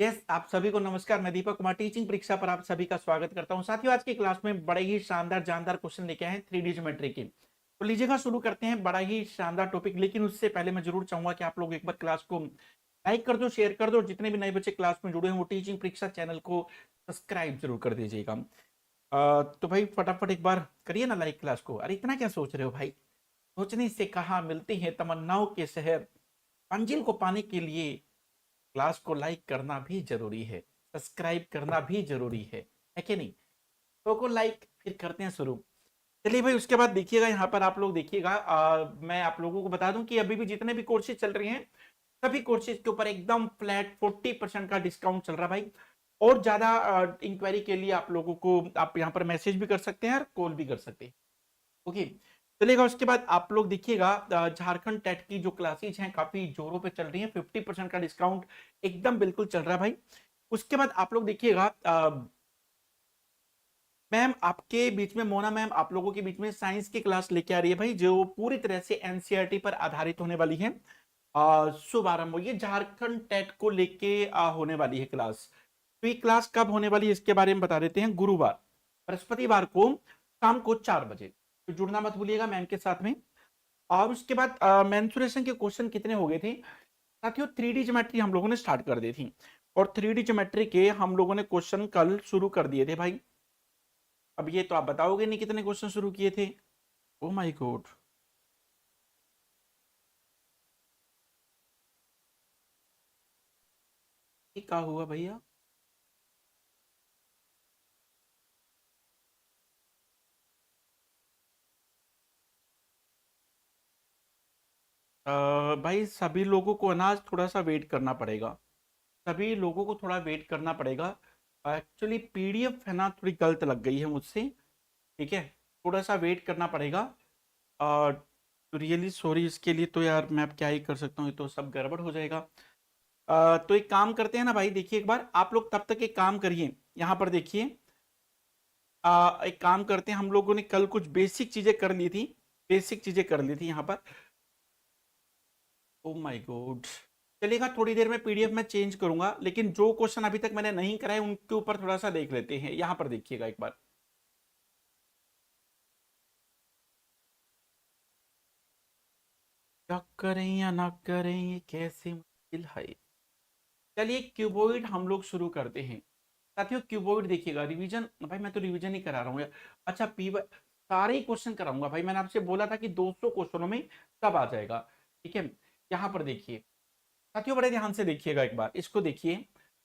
Yes, आप सभी को नमस्कार। मैं दीपक कुमार टीचिंग परीक्षा पर आप सभी का स्वागत करता हूं। साथियों, आज की क्लास में बड़े ही शानदार जानदार क्वेश्चन लेके आए हैं 3D ज्योमेट्री के। तो लीजिएगा, शुरू करते हैं। बड़ा ही शानदार टॉपिक, लेकिन उससे पहले मैं जरूर चाहूंगा कि आप लोग एक बार क्लास को लाइक कर दो, शेयर कर दो। जितने भी नए बच्चे क्लास में जुड़े हैं वो टीचिंग परीक्षा चैनल को सब्सक्राइब जरूर कर दीजिएगा। तो भाई फटाफट एक बार करिए ना लाइक क्लास को। अरे इतना क्या सोच रहे हो भाई? सोचने से कहाँ मिलते हैं तमन्नाओं के शहर। मंजिल को पाने के लिए क्लास को लाइक करना भी जरूरी है, सब्सक्राइब करना भी जरूरी है कि नहीं? तो को लाइक फिर करते हैं शुरू। चलिए भाई, उसके बाद देखिएगा यहाँ पर आप लोग देखिएगा, मैं आप लोगों को बता दूं कि अभी भी जितने भी कोर्सेज चल रही हैं सभी कोर्सेज के ऊपर एकदम फ्लैट 40% का डिस्काउंट चल रहा है भाई। और ज्यादा इंक्वायरी के लिए आप लोगों को आप यहाँ पर मैसेज भी कर सकते हैं और कॉल भी कर सकते हैं। ओके, चलेगा। उसके बाद आप लोग देखिएगा, झारखंड टेट की जो क्लासेज हैं काफी जोरों पे चल रही हैं। 50% का डिस्काउंट एकदम बिल्कुल चल रहा है भाई। उसके बाद आप लोग देखिएगा, मैम आपके बीच में, मोना मैम आप लोगों के बीच में साइंस की क्लास लेके आ रही है भाई, जो पूरी तरह से एनसीईआरटी पर आधारित होने वाली है। शुभारंभ, ये झारखंड टेट को लेके होने वाली है क्लास। तो ये क्लास कब होने वाली है इसके बारे में बता देते हैं। गुरुवार, बृहस्पतिवार को शाम को 4 बजे। तो जुड़ना मत भूलिएगा मैम के साथ में। और उसके बाद मेंसुरेशन के क्वेश्चन कितने हो गए थे साथियों? 3D ज्योमेट्री हम लोगों ने स्टार्ट कर दी थी, और 3D ज्योमेट्री के हम लोगों ने क्वेश्चन कल शुरू कर दिए थे भाई। अब ये तो आप बताओगे नहीं कितने क्वेश्चन शुरू किए थे। ओ माय गॉड, ये क्या हुआ भैया? भाई सभी लोगों को अनाज थोड़ा सा वेट करना पड़ेगा। सभी लोगों को थोड़ा वेट करना पड़ेगा। एक्चुअली पीडीएफ है ना, थोड़ी गलत लग गई है मुझसे। ठीक है, थोड़ा सा वेट करना पड़ेगा। तो रियली सॉरी इसके लिए। तो यार मैं अब क्या ही कर सकता हूँ, ये तो सब गड़बड़ हो जाएगा। तो एक काम करते हैं ना भाई, देखिए एक बार आप लोग तब तक एक काम करिए। यहाँ पर देखिए, एक काम करते हैं, हम लोगों ने कल कुछ बेसिक चीजें कर ली थी। बेसिक चीजें कर ली थी यहाँ पर। ओ माय गॉड, चलेगा। थोड़ी देर में पीडीएफ में चेंज करूंगा, लेकिन जो क्वेश्चन अभी तक मैंने नहीं कराए उनके ऊपर थोड़ा सा देख लेते हैं। यहाँ पर देखिएगा एक बार। क्या करें या ना करें, ये कैसे मुश्किल है। चलिए क्यूबॉइड हम लोग शुरू करते हैं। साथियों क्यूबॉइड देखिएगा, रिवीजन भाई मैं तो रिवीजन ही करा रहा हूँ यार। अच्छा पी सारे ही क्वेश्चन कराऊंगा भाई। मैंने आपसे बोला था कि 200 क्वेश्चनों में सब आ जाएगा। ठीक है, यहाँ पर देखिए साथियों, बड़े ध्यान से देखिएगा एक बार इसको देखिए।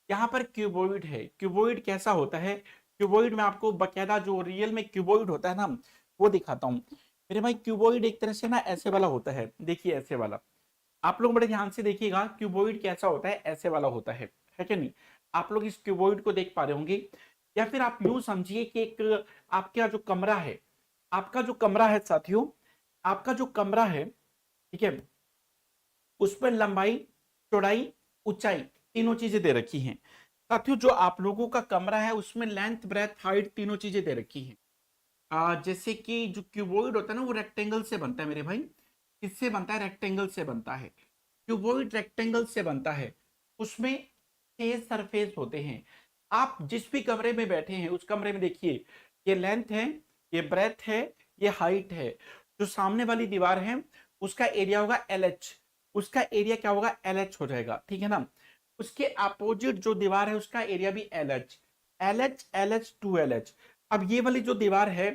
यहाँ पर क्यूबॉइड है। क्यूबॉइड कैसा होता है? क्यूबॉइड में आपको बकायदा जो रियल में क्यूबॉइड होता है ना, वो दिखाता हूँ मेरे भाई। क्यूबॉइड एक तरह से ना ऐसे वाला होता है, देखिए ऐसे वाला। आप लोग बड़े ध्यान से देखिएगा, क्यूबॉइड कैसा होता है, ऐसे वाला होता है कि नहीं? आप लोग इस क्यूबॉइड को देख पा रहे होंगे। या फिर आप यूं समझिए कि एक आपका जो कमरा है, आपका जो कमरा है साथियों, आपका जो कमरा है, ठीक है, उस पर लंबाई, चौड़ाई, ऊंचाई, तीनों चीजें दे रखी हैं। साथियों जो आप लोगों का कमरा है उसमें लेंथ ब्रेथ हाइट तीनों चीजें दे रखी हैं। जैसे कि जो क्यूबॉइड होता है ना वो रेक्टेंगल से बनता है मेरे भाई। किससे बनता है? रेक्टेंगल से बनता है। क्यूबॉइड रेक्टेंगल से बनता है। उसमें 6 सरफेस होते हैं। आप जिस भी कमरे में बैठे हैं उस कमरे में देखिए, ये लेंथ है, ये ब्रेथ है, ये हाइट है। जो सामने वाली दीवार है उसका एरिया होगा एल एच। उसका एरिया क्या होगा? एल एच हो जाएगा, ठीक है ना? उसके अपोजिट जो दीवार है उसका एरिया भी L H. L H, L H, two L H. अब ये वाली जो दीवार है,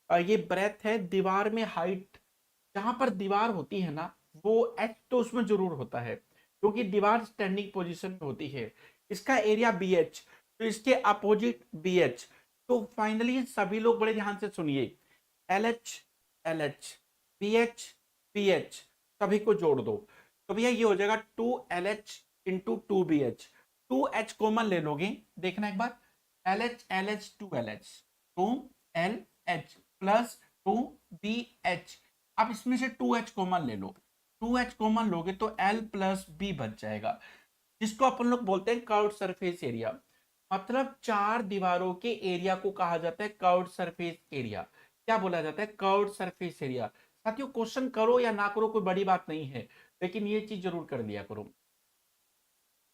ये ब्रेथ है। दीवार में हाइट, जहां पर दीवार होती है ना, वो एच तो उसमें जरूर होता है, क्योंकि दीवार स्टैंडिंग पोजीशन में होती है। इसका एरिया बी एच, तो इसके अपोजिट बी एच। तो फाइनली सभी लोग बड़े ध्यान से सुनिए, L H, L H, B H, B H, सभी को जोड़ दो। तो भैया ये हो जाएगा 2 LH into 2 BH। 2H common ले लोगे, देखना एक बार। LH, LH, 2 LH, 2 LH plus 2 BH। अब इसमें से 2H कॉमन ले लो। 2H कॉमन लोगे तो L प्लस B बच जाएगा, जिसको अपन लोग बोलते हैं कर्व्ड सरफेस एरिया। मतलब चार दीवारों के एरिया को कहा जाता है कर्व्ड सरफेस एरिया। क्या बोला जाता है? Curved surface area. साथियों क्वेश्चन करो या ना करो कोई बड़ी बात नहीं है, लेकिन ये चीज जरूर कर लिया करो।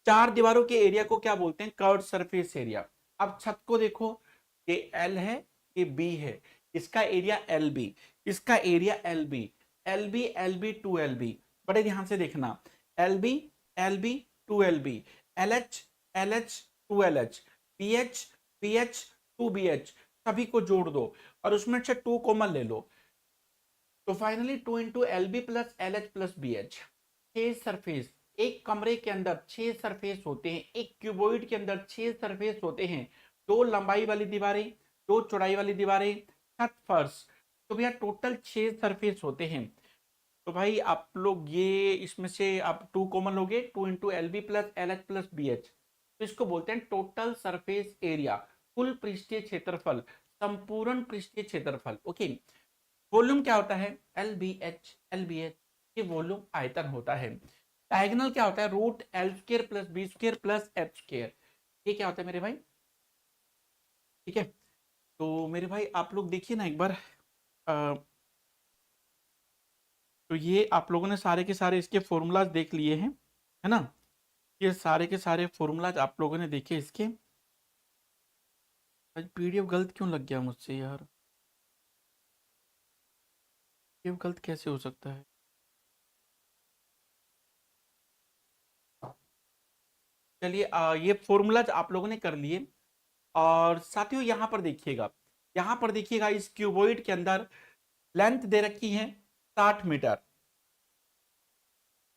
चार दीवारों के एरिया को क्या बोलते हैं? Curved surface area. अब छत को देखो, ये एल है, ये बी है, इसका एरिया एल बी, इसका area L B, L B L B two L B. बड़े ध्यान से देखना, L B L B two L B, L H two L H, P H two B H, सभी को जोड़ दो और उसमें से टू कॉमन ले लो, तो finally two into L B plus L H plus B H. छह सरफेस, एक कमरे के अंदर छह सरफेस होते हैं, एक क्यूबॉइड के अंदर छह सरफेस होते हैं, दो लंबाई वाली दीवारें, दो चौड़ाई वाली दीवारें, छत फर्श, तो भैया टोटल छह सरफेस होते हैं। तो भाई आप लोग ये इसमें से आप टू कॉमन लोगे, two into L B plus L H plus B H, तो इसको बोलते हैं टोटल सरफेस एरिया, कुल पृष्ठीय क्षेत्रफल, संपूर्ण पृष्ठीय क्षेत्रफल। ओके, वॉल्यूम क्या होता है? एल बी एच, ये वॉल्यूम आयतन होता है। डायगोनल क्या होता है? Root L square plus B square plus H square, ये क्या होता है मेरे भाई? ठीक है, तो मेरे भाई आप लोग देखिए ना एक बार, तो ये आप लोगों ने सारे के सारे इसके फॉर्मूलाज देख लिए हैं, है ना? ये सारे के सारे फॉर्मूलाज आप लोगों ने देखे इसके। आज पीडीएफ गलत क्यों लग गया मुझसे यार? पीडीएफ गलत कैसे हो सकता है? चलिए ये फॉर्मूलाज आप लोगों ने कर लिए। और साथियों यहाँ पर देखिएगा, यहाँ पर देखिएगा इस क्यूबॉइड के अंदर लेंथ दे रखी है 60 मीटर,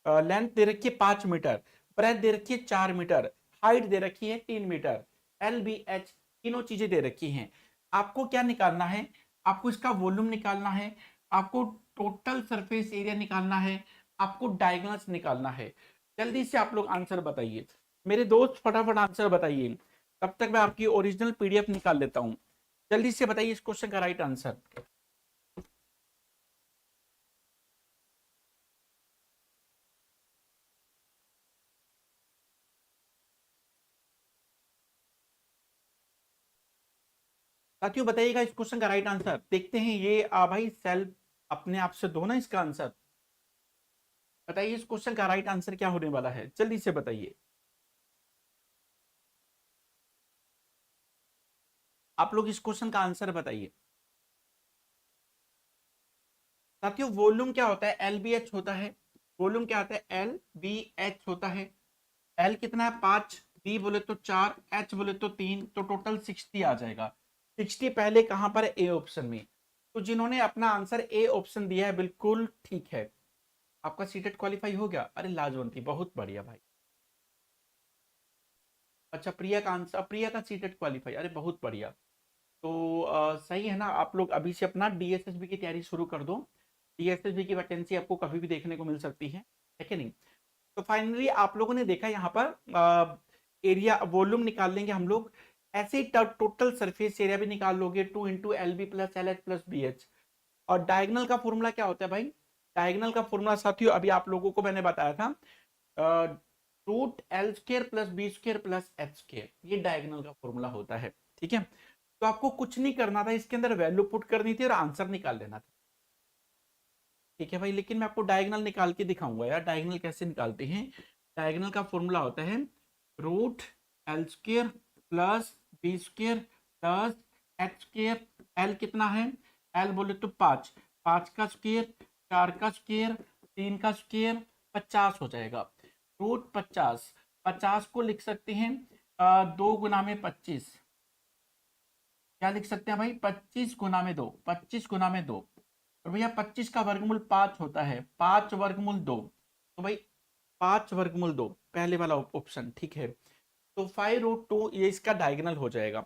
लेंथ दे रखी है 5 मीटर, ब्रेथ दे रखी है 4 मीटर, हाइट दे रखी है 3 मीटर, एल बी एच तीनों चीजें दे रखी हैं। आपको क्या निकालना है? आपको इसका वॉल्यूम निकालना है, आपको टोटल सरफेस एरिया निकालना है, आपको डायगोनल्स निकालना है। जल्दी से आप लोग आंसर बताइए मेरे दोस्त, फटाफट आंसर बताइए, तब तक मैं आपकी ओरिजिनल पीडीएफ निकाल लेता हूं। जल्दी से बताइए इस क्वेश्चन का राइट आंसर। साथियों बताइएगा इस क्वेश्चन का राइट आंसर। देखते हैं ये भाई सेल्फ अपने आप से दो ना इसका आंसर। बताइए इस क्वेश्चन का राइट आंसर क्या होने वाला है, जल्दी से बताइए। आप लोग इस क्वेश्चन का आंसर बताइए। साथियों वॉल्यूम क्या होता है? एल बी एच होता है। वॉल्यूम क्या होता है? एल बी एच होता है। एल कितना है? 5, बी बोले तो 4, एच बोले तो 3, तो टोटल 60 आ जाएगा। 60 पहले कहां पर है? ए ऑप्शन में। तो जिन्होंने अपना आंसर ए ऑप्शन दिया है बिल्कुल ठीक है। आपका सीटेट क्वालिफाई हो गया? अरे लाजवंती, बहुत बढ़िया भाई। अच्छा प्रिया का आंसर, प्रिया का सीटेट क्वालिफाई, अरे बहुत बढ़िया। तो सही है ना, आप लोग अभी से अपना डीएसएसबी की तैयारी शुरू कर दो। डीएसएसबी की वैकेंसी आपको कभी भी देखने को मिल सकती है कि नहीं? तो फाइनली आप लोगों ने देखा यहाँ पर एरिया वॉल्यूम निकाल लेंगे हम लोग, ऐसे ही टोटल सरफेस एरिया भी निकाल लोगे, two into L B plus L H plus B H. और डायगनल का फॉर्मूला क्या होता है भाई? डायगनल का फॉर्मूला साथियों अभी आप लोगों को मैंने बताया था, root L square plus B square plus H square, ये डायगनल का फॉर्मूला होता है। ठीक है, तो आपको कुछ नहीं करना था, इसके अंदर वैल्यू पुट करनी थी और आंसर निकाल लेना था। ठीक है भाई, लेकिन मैं आपको डायगोनल निकाल के दिखाऊंगा यार, डायगोनल कैसे निकालते हैं। डायगोनल का फॉर्मूला होता है root L square plus B square plus H square. L कितना है? एल बोले तो 5, 5 का स्क्र, 4 का स्क्र, 3 का स्क्र, 50 हो जाएगा। रूट 50, 50 को लिख सकते हैं 2 गुना में 25। क्या लिख सकते हैं भाई? 25 गुना में 2, 25 गुना में 2। और भैया 25 का वर्गमूल 5 होता है, 5 वर्गमूल 2, तो भाई 5 वर्गमूल 2 पहले वाला ऑप्शन ठीक है। तो 5√2 ये इसका डायगोनल हो जाएगा।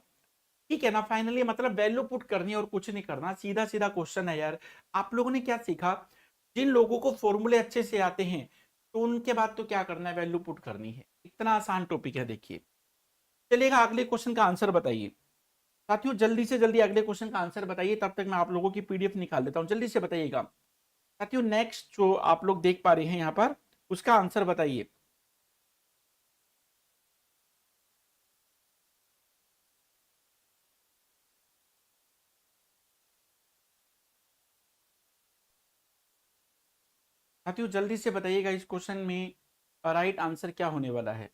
ठीक है ना? फाइनली मतलब वैल्यू पुट करनी है और कुछ नहीं करना, सीधा सीधा क्वेश्चन है यार। आप लोगों ने क्या सीखा? जिन लोगों को फॉर्मूले अच्छे से आते हैं तो उनके बाद तो क्या करना है? वैल्यू पुट करनी है। इतना आसान टॉपिक है, देखिए। चलिएगा अगले क्वेश्चन का आंसर बताइए। साथियों जल्दी से जल्दी अगले क्वेश्चन का आंसर बताइए, तब तक मैं आप लोगों की पीडीएफ निकाल देता हूं, जल्दी से बताइएगा। साथियों नेक्स्ट जो आप लोग देख पा रहे हैं यहाँ पर, उसका आंसर बताइए। साथियों जल्दी से बताइएगा इस क्वेश्चन में राइट आंसर क्या होने वाला है।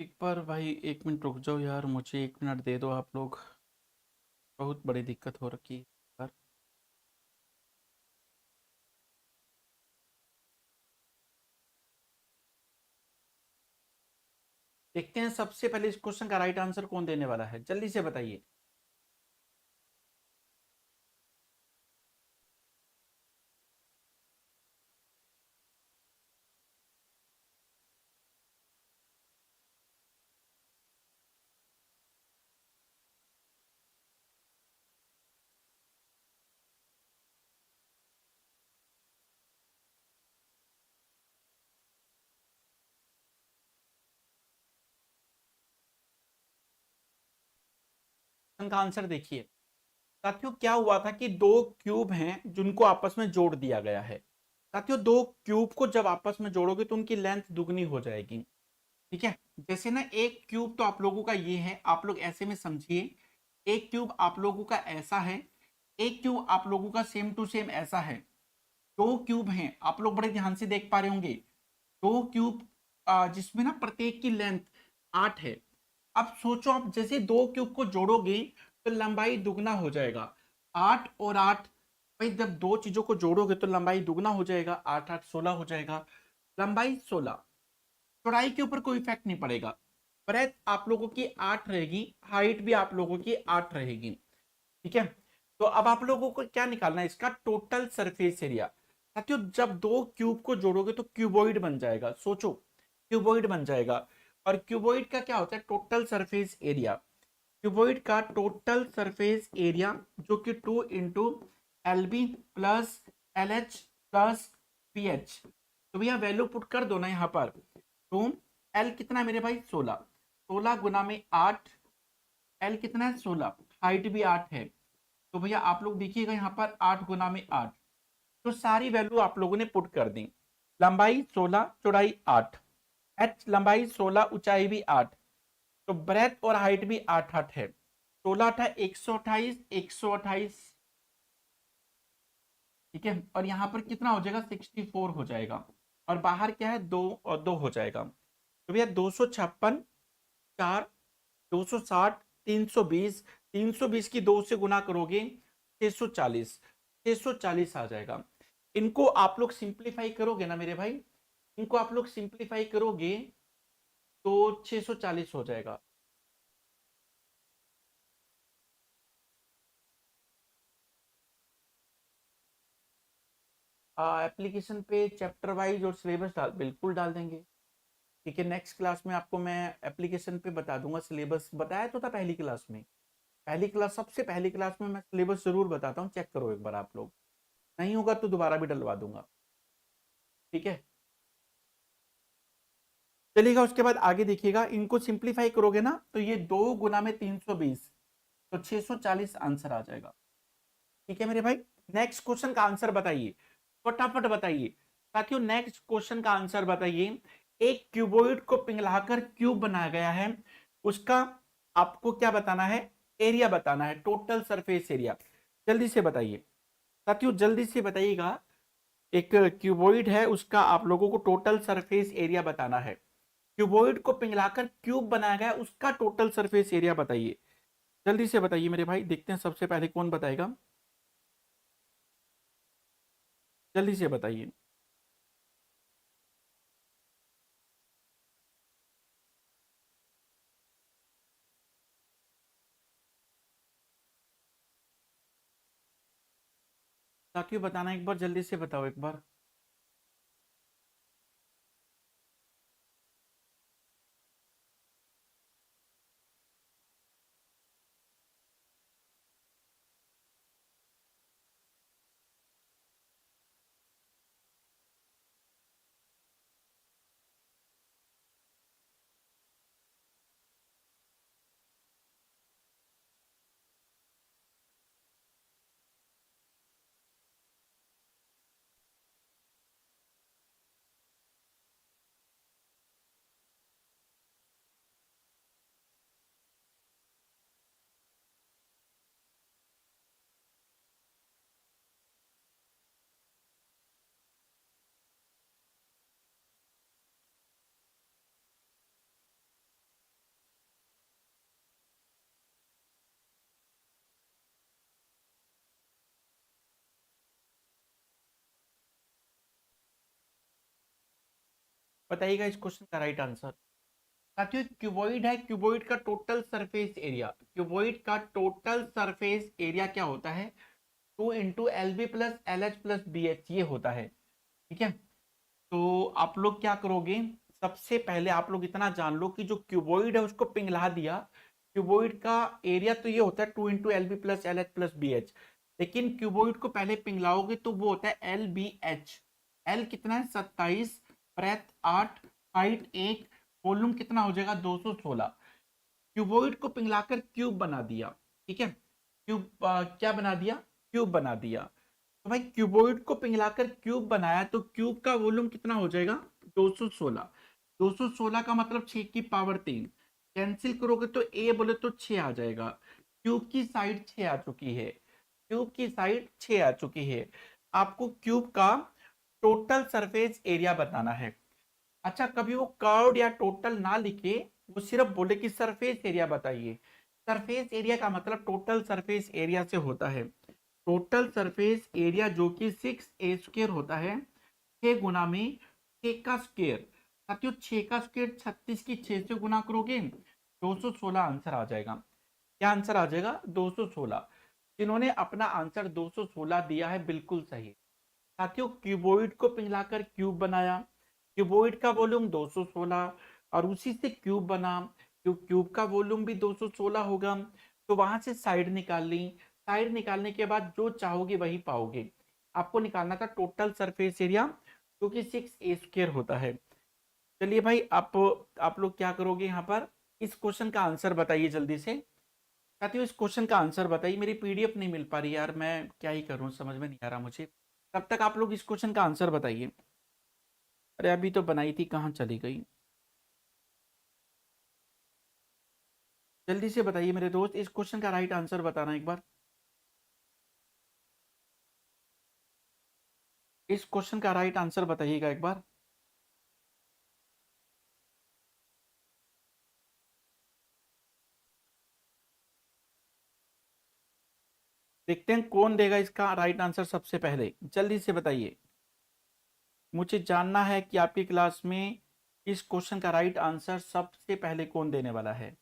एक बार भाई 1 मिनट रुक जाओ यार, मुझे 1 मिनट दे दो आप लोग, बहुत बड़ी दिक्कत हो रखी है यार। देखते हैं सबसे पहले इस क्वेश्चन का राइट आंसर कौन देने वाला है, जल्दी से बताइए। क्वेश्चन का आंसर देखिए साथियों, क्या हुआ था कि दो क्यूब हैं जिनको आपस में जोड़ दिया गया है। साथियों दो क्यूब को जब आपस में जोड़ोगे तो उनकी लेंथ दुगनी हो जाएगी। ठीक है, जैसे ना एक क्यूब तो आप लोगों का ये है, आप लोग ऐसे में समझिए, एक क्यूब आप लोगों का ऐसा है, एक क्यूब आप लोगों का सेम टू सेम ऐसा है। दो क्यूब हैं, आप लोग बड़े ध्यान से देख पा रहे होंगे, दो क्यूब जिसमें ना प्रत्येक की लेंथ 8 है। अब सोचो आप जैसे दो क्यूब को जोड़ोगे तो लंबाई दुगना हो जाएगा, 8 और 8। भाई जब दो चीजों को जोड़ोगे तो लंबाई दुगना हो जाएगा, 8 8 16 हो जाएगा, लंबाई 16। चौड़ाई के ऊपर कोई इफेक्ट नहीं पड़ेगा, ब्रेथ आप लोगों की 8 रहेगी, हाइट भी आप लोगों की 8 रहेगी। ठीक है, तो अब आप लोगों को क्या निकालना है, इसका टोटल सरफेस एरिया। साथियों जब दो क्यूब को जोड़ोगे तो क्यूबॉइड बन जाएगा, सोचो क्यूबॉइड बन जाएगा। और क्यूबॉइड का क्या होता है, टोटल सरफेस एरिया। क्यूबॉइड का टोटल सरफेस एरिया जो कि 2 × LB plus LH plus PH। तो भैया वैल्यू पुट कर दो ना यहाँ पर। तो L कितना है मेरे भाई, 16, 16 गुना में 8, L कितना है 16, हाइट भी 8 है। तो भैया आप लोग देखिएगा यहाँ पर 8 गुना में 8, तो सारी वैल्यू आप लोगों ने पुट कर दी। लंबाई 16, चौड़ाई 8, h लंबाई 16, ऊंचाई भी 8, तो ब्रेथ और हाइट भी 8 8 है। 16 8 128, 128। ठीक है, और यहाँ पर कितना हो जाएगा, 64 हो जाएगा। और बाहर क्या है, 2 और 2 हो जाएगा। तो भैया 256, 4, 260, 320, 320 की 2 से गुना करोगे 640, 640 आ जाएगा। इनको आप लोग सिंप्लीफाई करोगे ना मेरे भाई, इनको आप लोग सिंप्लीफाई करोगे तो 640 हो जाएगा। एप्लीकेशन पे चैप्टर वाइज और सिलेबस बिल्कुल डाल देंगे। ठीक है, नेक्स्ट क्लास में आपको मैं एप्लीकेशन पे बता दूंगा, सिलेबस बताया तो था पहली क्लास में। पहली क्लास, सबसे पहली क्लास में मैं सिलेबस जरूर बताता हूँ, चेक करो एक बार आप लोग, नहीं होगा तो दोबारा भी डलवा दूंगा। ठीक है, चलिएगा। उसके बाद आगे देखिएगा, इनको सिंप्लीफाई करोगे ना तो ये 2 गुना में 320, तो 640 आंसर आ जाएगा। ठीक है मेरे भाई, नेक्स्ट क्वेश्चन का आंसर बताइए, फटाफट बताइए साथियों, नेक्स्ट क्वेश्चन का आंसर बताइए। एक क्यूबॉइड को पिघलाकर क्यूब बनाया गया है, उसका आपको क्या बताना है, एरिया बताना है, टोटल सरफेस एरिया। जल्दी से बताइए साथियों, जल्दी से बताइएगा। एक क्यूबॉइड है, उसका आप लोगों को टोटल सरफेस एरिया बताना है। क्यूबॉइड को पिघलाकर क्यूब बनाया गया, उसका टोटल सरफेस एरिया बताइए। जल्दी से बताइए मेरे भाई, देखते हैं सबसे पहले कौन बताएगा, जल्दी से बताइए। साथियों बताना एक बार, जल्दी से बताओ एक बार। बताइएगा इस क्वेश्चन का राइट आंसर। साथियों क्यूबॉइड है, क्यूबॉइड का टोटल सरफेस एरिया, क्यूबॉइड का टोटल सरफेस एरिया क्या होता है? 2 × LB + LH + BH ये होता है। ठीक है, तो आप लोग क्या करोगे, सबसे पहले आप लोग इतना जान लो कि जो क्यूबॉइड है उसको पिघला दिया। क्यूबॉइड का एरिया तो ये होता है 2 × LB + LH + BH, लेकिन क्यूबॉइड को पहले पिघलाओगे तो वो होता है LBH। एल कितना है? 27, ब्रेथ 8, हाइट 1, वॉल्यूम कितना हो जाएगा? 216। क्यूबॉइड को पिघलाकर क्यूब बना दिया। ठीक है, क्यूब क्या बना दिया? क्यूब बना दिया। तो भाई क्यूबॉइड को पिघलाकर क्यूब बनाया तो क्यूब का वॉल्यूम कितना हो जाएगा? 216। 216 का मतलब 6 की पावर 3, कैंसिल करोगे तो ए बोले तो 6 आ जाएगा। क्यूब की साइड 6 आ चुकी है, क्यूब की साइड 6 आ चुकी है। आपको क्यूब का टोटल सरफेस एरिया बताना है। अच्छा, कभी वो कर्व या टोटल ना लिखे, वो सिर्फ बोले कि सरफेस एरिया बताइए। सरफेस एरिया का मतलब टोटल सरफेस एरिया से होता है। टोटल सरफेस एरिया जो कि 6a² होता है, 6 × 6 का स्क्वायर। साथियों 6 का स्क्वायर 36 की 6 से गुना करोगे 216 आंसर आ जाएगा। क्या आंसर आ जाएगा? 216। जिन्होंने अपना आंसर 216 दिया है बिल्कुल सही। साथियों क्यूबॉइड को पिघलाकर क्यूब बनाया, क्यूबॉइड का वॉल्यूम 216 और उसी से क्यूब बना, क्यूब का वॉल्यूम भी 216 होगा। तो वहां से साइड निकाल ली, साइड निकालने के बाद जो चाहोगे वही पाओगे। आपको निकालना था टोटल सरफेस एरिया जो कि 6a² होता है। चलिए भाई, आप लोग क्या करोगे यहाँ पर, इस क्वेश्चन का आंसर बताइए जल्दी से। साथियों इस क्वेश्चन का आंसर बताइए, मेरी पीडीएफ नहीं मिल पा रही यार, मैं क्या ही करूँ, समझ में नहीं आ रहा मुझे। तब तक आप लोग इस क्वेश्चन का आंसर बताइए। अरे अभी तो बनाई थी, कहाँ चली गई? जल्दी से बताइए मेरे दोस्त, इस क्वेश्चन का राइट आंसर बताना एक बार। इस क्वेश्चन का राइट आंसर बताइएगा एक बार। देखते हैं कौन देगा इसका राइट आंसर सबसे पहले, जल्दी से बताइए। मुझे जानना है कि आपकी क्लास में इस क्वेश्चन का राइट आंसर सबसे पहले कौन देने वाला है।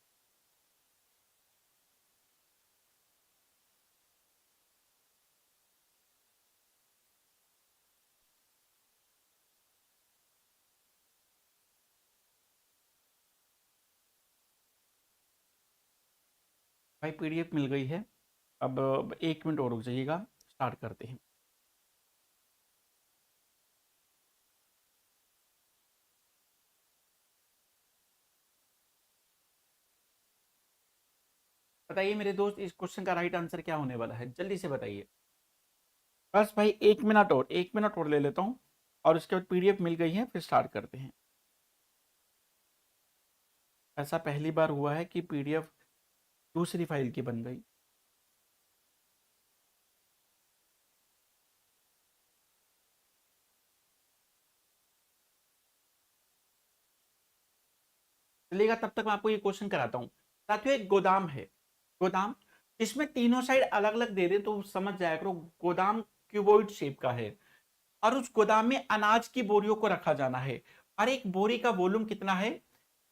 भाई पीडीएफ मिल गई है, अब 1 मिनट और रुक जाइएगा, स्टार्ट करते हैं। बताइए मेरे दोस्त, इस क्वेश्चन का राइट आंसर क्या होने वाला है, जल्दी से बताइए। बस भाई 1 मिनट और, 1 मिनट और ले लेता हूँ, और उसके बाद पीडीएफ मिल गई है, फिर स्टार्ट करते हैं। ऐसा पहली बार हुआ है कि पीडीएफ दूसरी फाइल की बन गई। चलिएगा, तब तक मैं आपको ये क्वेश्चन कराता हूँ। साथियों एक गोदाम है, गोदाम जिसमें तीनों साइड अलग अलग दे दे तो समझ जाया करो गोदाम क्यूबॉइड शेप का है। और उस गोदाम में अनाज की बोरियों को रखा जाना है। और एक बोरी का वॉल्यूम कितना है?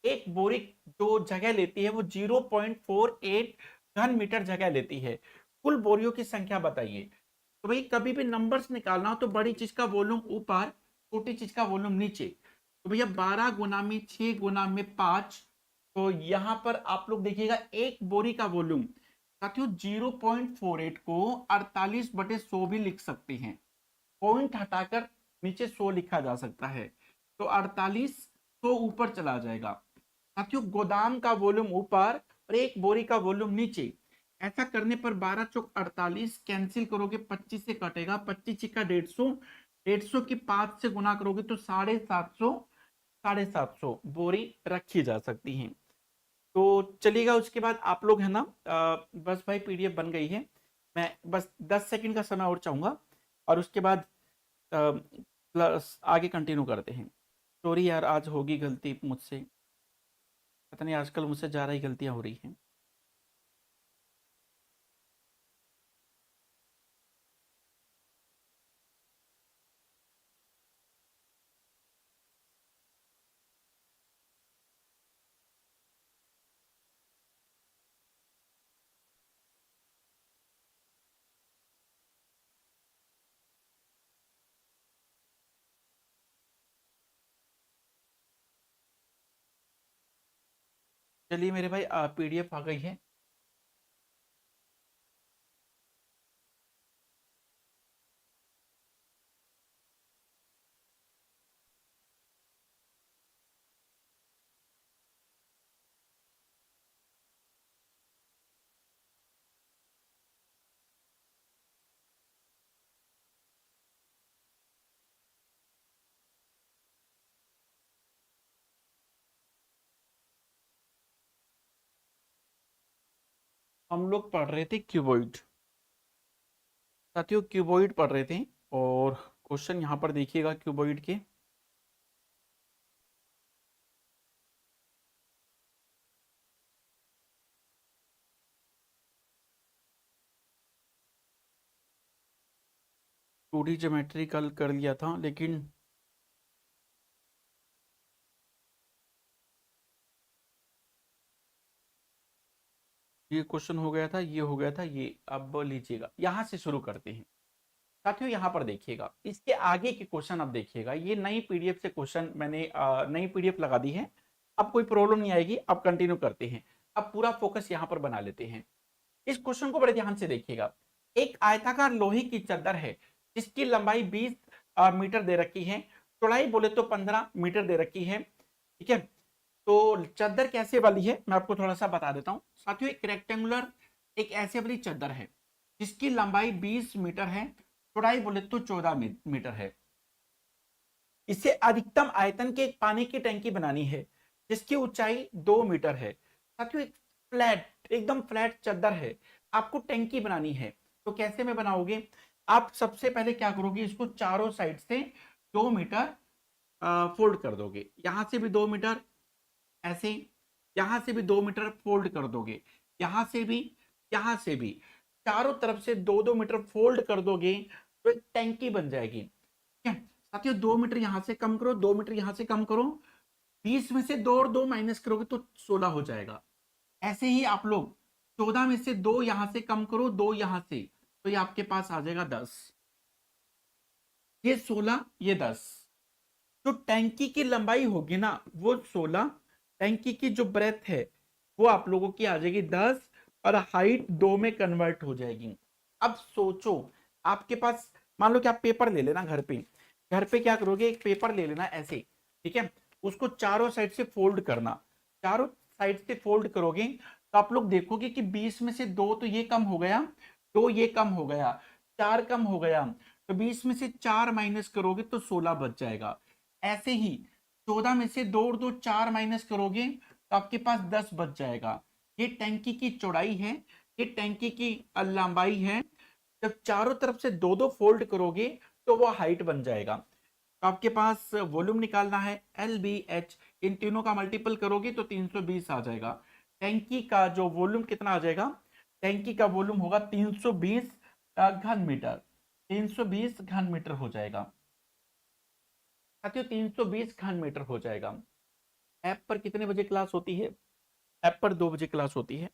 एक बोरी जो जगह लेती है वो 0.48 घन मीटर जगह लेती है। कुल बोरियों की संख्या बताइए। तो भाई कभी भी नंबर्स निकालना हो तो बड़ी चीज का वॉल्यूम ऊपर, छोटी चीज का वॉल्यूम नीचे। तो भैया 12 × 6 × 5, तो यहां पर आप लोग देखिएगा एक बोरी का वॉल्यूम। साथियों 0.48 को 48/100 भी लिख सकते हैं, पॉइंट हटाकर नीचे 100 लिखा जा सकता है, तो 48 100 ऊपर चला जाएगा। साथियों गोदाम का वॉल्यूम ऊपर और एक बोरी का वॉल्यूम नीचे। ऐसा करने पर 12 चौक 48, कैंसिल करोगे 25 से कटेगा, 25 का 150, 150 की 5 से गुना करोगे तो 750, 750 बोरी रखी जा सकती हैं। तो चलिएगा, उसके बाद आप लोग है ना, बस भाई पीडीएफ बन गई है। मैं बस 10 सेकंड का समय और चाहूंगा, और उसके बाद प्लस आगे कंटिन्यू करते हैं। सॉरी यार, आज होगी गलती मुझसे, पता नहीं आजकल मुझसे ज़्यादा ही गलतियां हो रही हैं। चलिए मेरे भाई पीडीएफ आ गई है। हम लोग पढ़ रहे थे क्यूबॉइड, साथियों क्यूबॉइड पढ़ रहे थे। और क्वेश्चन यहाँ पर देखिएगा क्यूबॉइड के। टू डी ज्योमेट्री कल कर लिया था, लेकिन ये क्वेश्चन हो गया था, ये हो गया था, ये अब लीजिएगा यहाँ से शुरू करते हैं। साथियों यहाँ पर देखिएगा, इसके आगे के क्वेश्चन अब देखिएगा। ये नई पीडीएफ से क्वेश्चन मैंने नई पीडीएफ लगा दी है। अब कोई प्रॉब्लम नहीं आएगी। अब कंटिन्यू करते हैं। अब पूरा फोकस यहाँ पर बना लेते हैं। इस क्वेश्चन को बड़े ध्यान से देखिएगा। एक आयताकार लोहे की चादर है जिसकी लंबाई 20 मीटर दे रखी है, चौड़ाई बोले तो 15 मीटर दे रखी है। ठीक है, तो चादर कैसे वाली है मैं आपको थोड़ा सा बता देता हूं। साथियों एक रेक्टेंगुलर, एक ऐसे वाली चादर है जिसकी लंबाई 20 मीटर है, चौड़ाई बोले तो 14 मीटर है। इसे अधिकतम आयतन के एक पानी की टंकी बनानी है जिसकी ऊंचाई 2 मीटर है। साथियों एक फ्लैट, एकदम फ्लैट चादर है, आपको टंकी बनानी है। तो कैसे में बनाओगे? आप सबसे पहले क्या करोगे, इसको चारों साइड से 2 मीटर फोल्ड कर दोगे। यहां से भी 2 मीटर, ऐसे यहां से भी 2 मीटर फोल्ड कर दोगे, यहां से भी, यहां से भी, चारों तरफ से 2-2 मीटर फोल्ड कर दोगे तो एक टैंकी बन जाएगी। ठीक है साथियों, 2 मीटर यहां से कम करो, 2 मीटर यहां से कम करो, 20 में से 2 और 2 माइनस करोगे तो 16 हो जाएगा। ऐसे ही आप लोग 14 में से 2 यहां से कम करो, 2 यहां से, तो ये आपके पास आ जाएगा 10। ये 16, ये 10। जो टैंकी की लंबाई होगी ना वो 16, टैंकी की जो ब्रेथ है वो आप लोगों की आ जाएगी 10, और हाइट 2 में कन्वर्ट हो जाएगी। अब सोचो, आपके पास मान लो कि आप पेपर ले लेना घर पे, घर पे क्या करोगे, एक पेपर ले लेना ऐसे, ठीक है, उसको चारों साइड से फोल्ड करना। चारों साइड से फोल्ड करोगे तो आप लोग देखोगे कि 20 में से 2 तो ये कम हो गया, 2 ये कम हो गया, 4 कम हो गया, तो 20 में से 4 माइनस करोगे तो 16 बच जाएगा। ऐसे ही 14 में से 2 और 2 4 माइनस करोगे तो आपके पास 10 बच जाएगा। ये टैंकी की चौड़ाई है, ये टैंकी की लंबाई है। जब चारों तरफ से 2-2 फोल्ड करोगे तो वो हाइट बन जाएगा। तो आपके पास वॉल्यूम निकालना है एल बी एच, इन तीनों का मल्टीपल करोगे तो 320 आ जाएगा। टैंकी का जो वॉल्यूम कितना आ जाएगा, टैंकी का वॉल्यूम होगा 320 घन मीटर, 320 घन मीटर हो जाएगा। साथियों 320 घन मीटर हो जाएगा। ऐप पर कितने बजे क्लास होती है? ऐप पर 2 बजे क्लास होती है।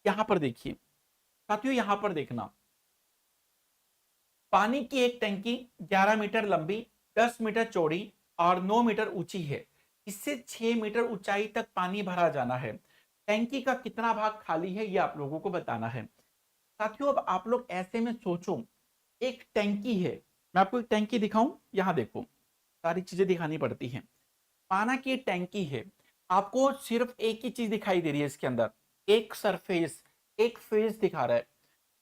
यहां पर देखिए साथियों, यहां पर देखना, पानी की एक टंकी 11 मीटर लंबी, 10 मीटर चौड़ी और 9 मीटर ऊंची है। इससे 6 मीटर ऊंचाई तक पानी भरा जाना है। टंकी का कितना भाग खाली है ये आप लोगों को बताना है। साथियों अब आप लोग ऐसे में सोचो, एक टंकी है, मैं आपको एक टंकी दिखाऊं, यहां देखो, सारी चीजें दिखानी पड़ती हैं। माना कि टैंकी है, आपको सिर्फ एक ही चीज दिखाई दे रही है इसके अंदर, एक सरफेस, एक फेस दिखा रहा है।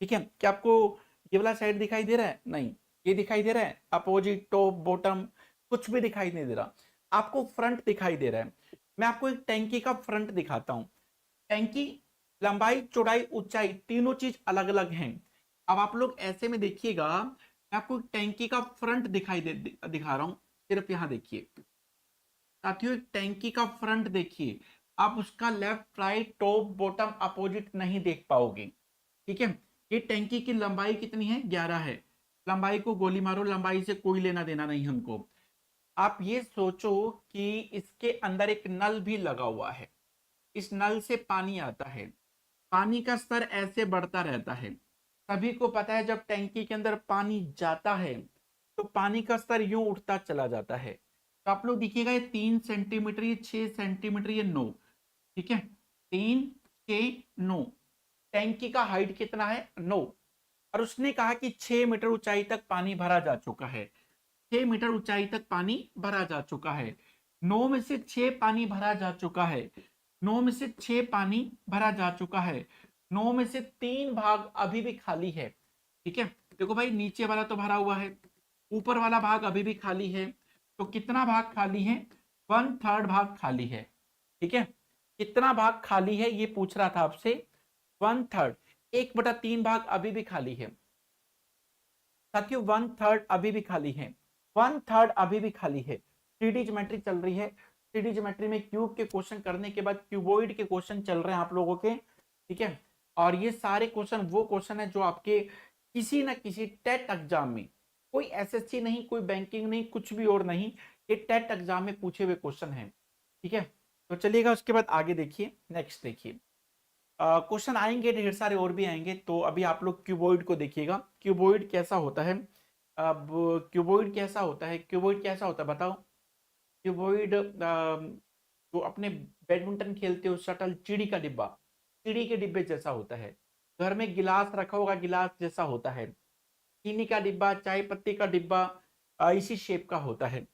ठीक है, क्या आपको ये वाला साइड दिखाई दे रहा है? नहीं। ये दिखाई दे रहा है, अपोजिट, टॉप, बॉटम, कुछ भी दिखाई नहीं दे रहा। आपको फ्रंट दिखाई दे रहा है। मैं आपको एक टैंकी का फ्रंट दिखाता हूं। टैंकी लंबाई, चौड़ाई, ऊंचाई, तीनों चीज अलग अलग हैं। अब आप लोग ऐसे में देखिएगा, मैं आपको टैंकी का फ्रंट दिखा रहा हूं, सिर्फ यहां देखिए साथियों, एक टैंकी का फ्रंट देखिए, आप उसका left, right, top, bottom, opposite नहीं देख पाओगे। ठीक है, ये टैंकी की लंबाई कितनी है? 11 है। लंबाई को गोली मारो, लंबाई से कोई लेना देना नहीं हमको। आप ये सोचो कि इसके अंदर एक नल भी लगा हुआ है, इस नल से पानी आता है, पानी का स्तर ऐसे बढ़ता रहता है। सभी को पता है जब टैंकी के अंदर पानी जाता है तो पानी का स्तर यूं उठता चला जाता है। तो आप लोग देखिएगा, ये 3 सेंटीमीटर, ये 6 सेंटीमीटर, ये 9, ठीक है, 3, 6, 9। टैंकी का हाइट कितना है? 9। और उसने कहा कि 6 मीटर ऊंचाई तक पानी भरा जा चुका है। 6 मीटर ऊंचाई तक पानी भरा जा चुका है। 9 में से 6 पानी भरा जा चुका है। 9 में से 6 पानी भरा जा चुका है। 9 में से 3 भाग अभी भी खाली है। ठीक है, देखो भाई, नीचे वाला तो भरा हुआ है, ऊपर वाला भाग अभी भी खाली है। तो कितना भाग खाली है? 1/3 भाग खाली है। ठीक है, कितना भाग खाली है ये पूछ रहा था आपसे। 1/3, 1/3 भाग अभी भी खाली है साथियों। 1/3 अभी भी खाली है। 1/3 अभी भी खाली है। 3D ज्योमेट्री चल रही है। 3D ज्योमेट्री में क्यूब के क्वेश्चन करने के बाद क्यूबॉइड के क्वेश्चन चल रहे हैं आप लोगों के। ठीक है, और ये सारे क्वेश्चन वो क्वेश्चन है जो आपके किसी ना किसी टेट एग्जाम में, कोई एसएससी नहीं, कोई बैंकिंग नहीं, कुछ भी और नहीं, ये टेट एग्जाम में पूछे हुए क्वेश्चन है। ठीक है, तो चलिएगा उसके बाद आगे देखिए, नेक्स्ट देखिए। क्वेश्चन आएंगे ढेर सारे और भी आएंगे। तो अभी आप लोग क्यूबॉइड को देखिएगा, क्यूबॉइड कैसा होता है। अब क्यूबॉइड कैसा होता है, क्यूबॉइड कैसा होता है बताओ। क्यूबॉइड जो अपने बैडमिंटन खेलते हो, शटल, चिड़ी का डिब्बा, चिड़ी के डिब्बे जैसा होता है। घर में गिलास रखा होगा, गिलास जैसा होता है। चीनी का डिब्बा, चाय पत्ती का डिब्बा, इसी शेप का होता है।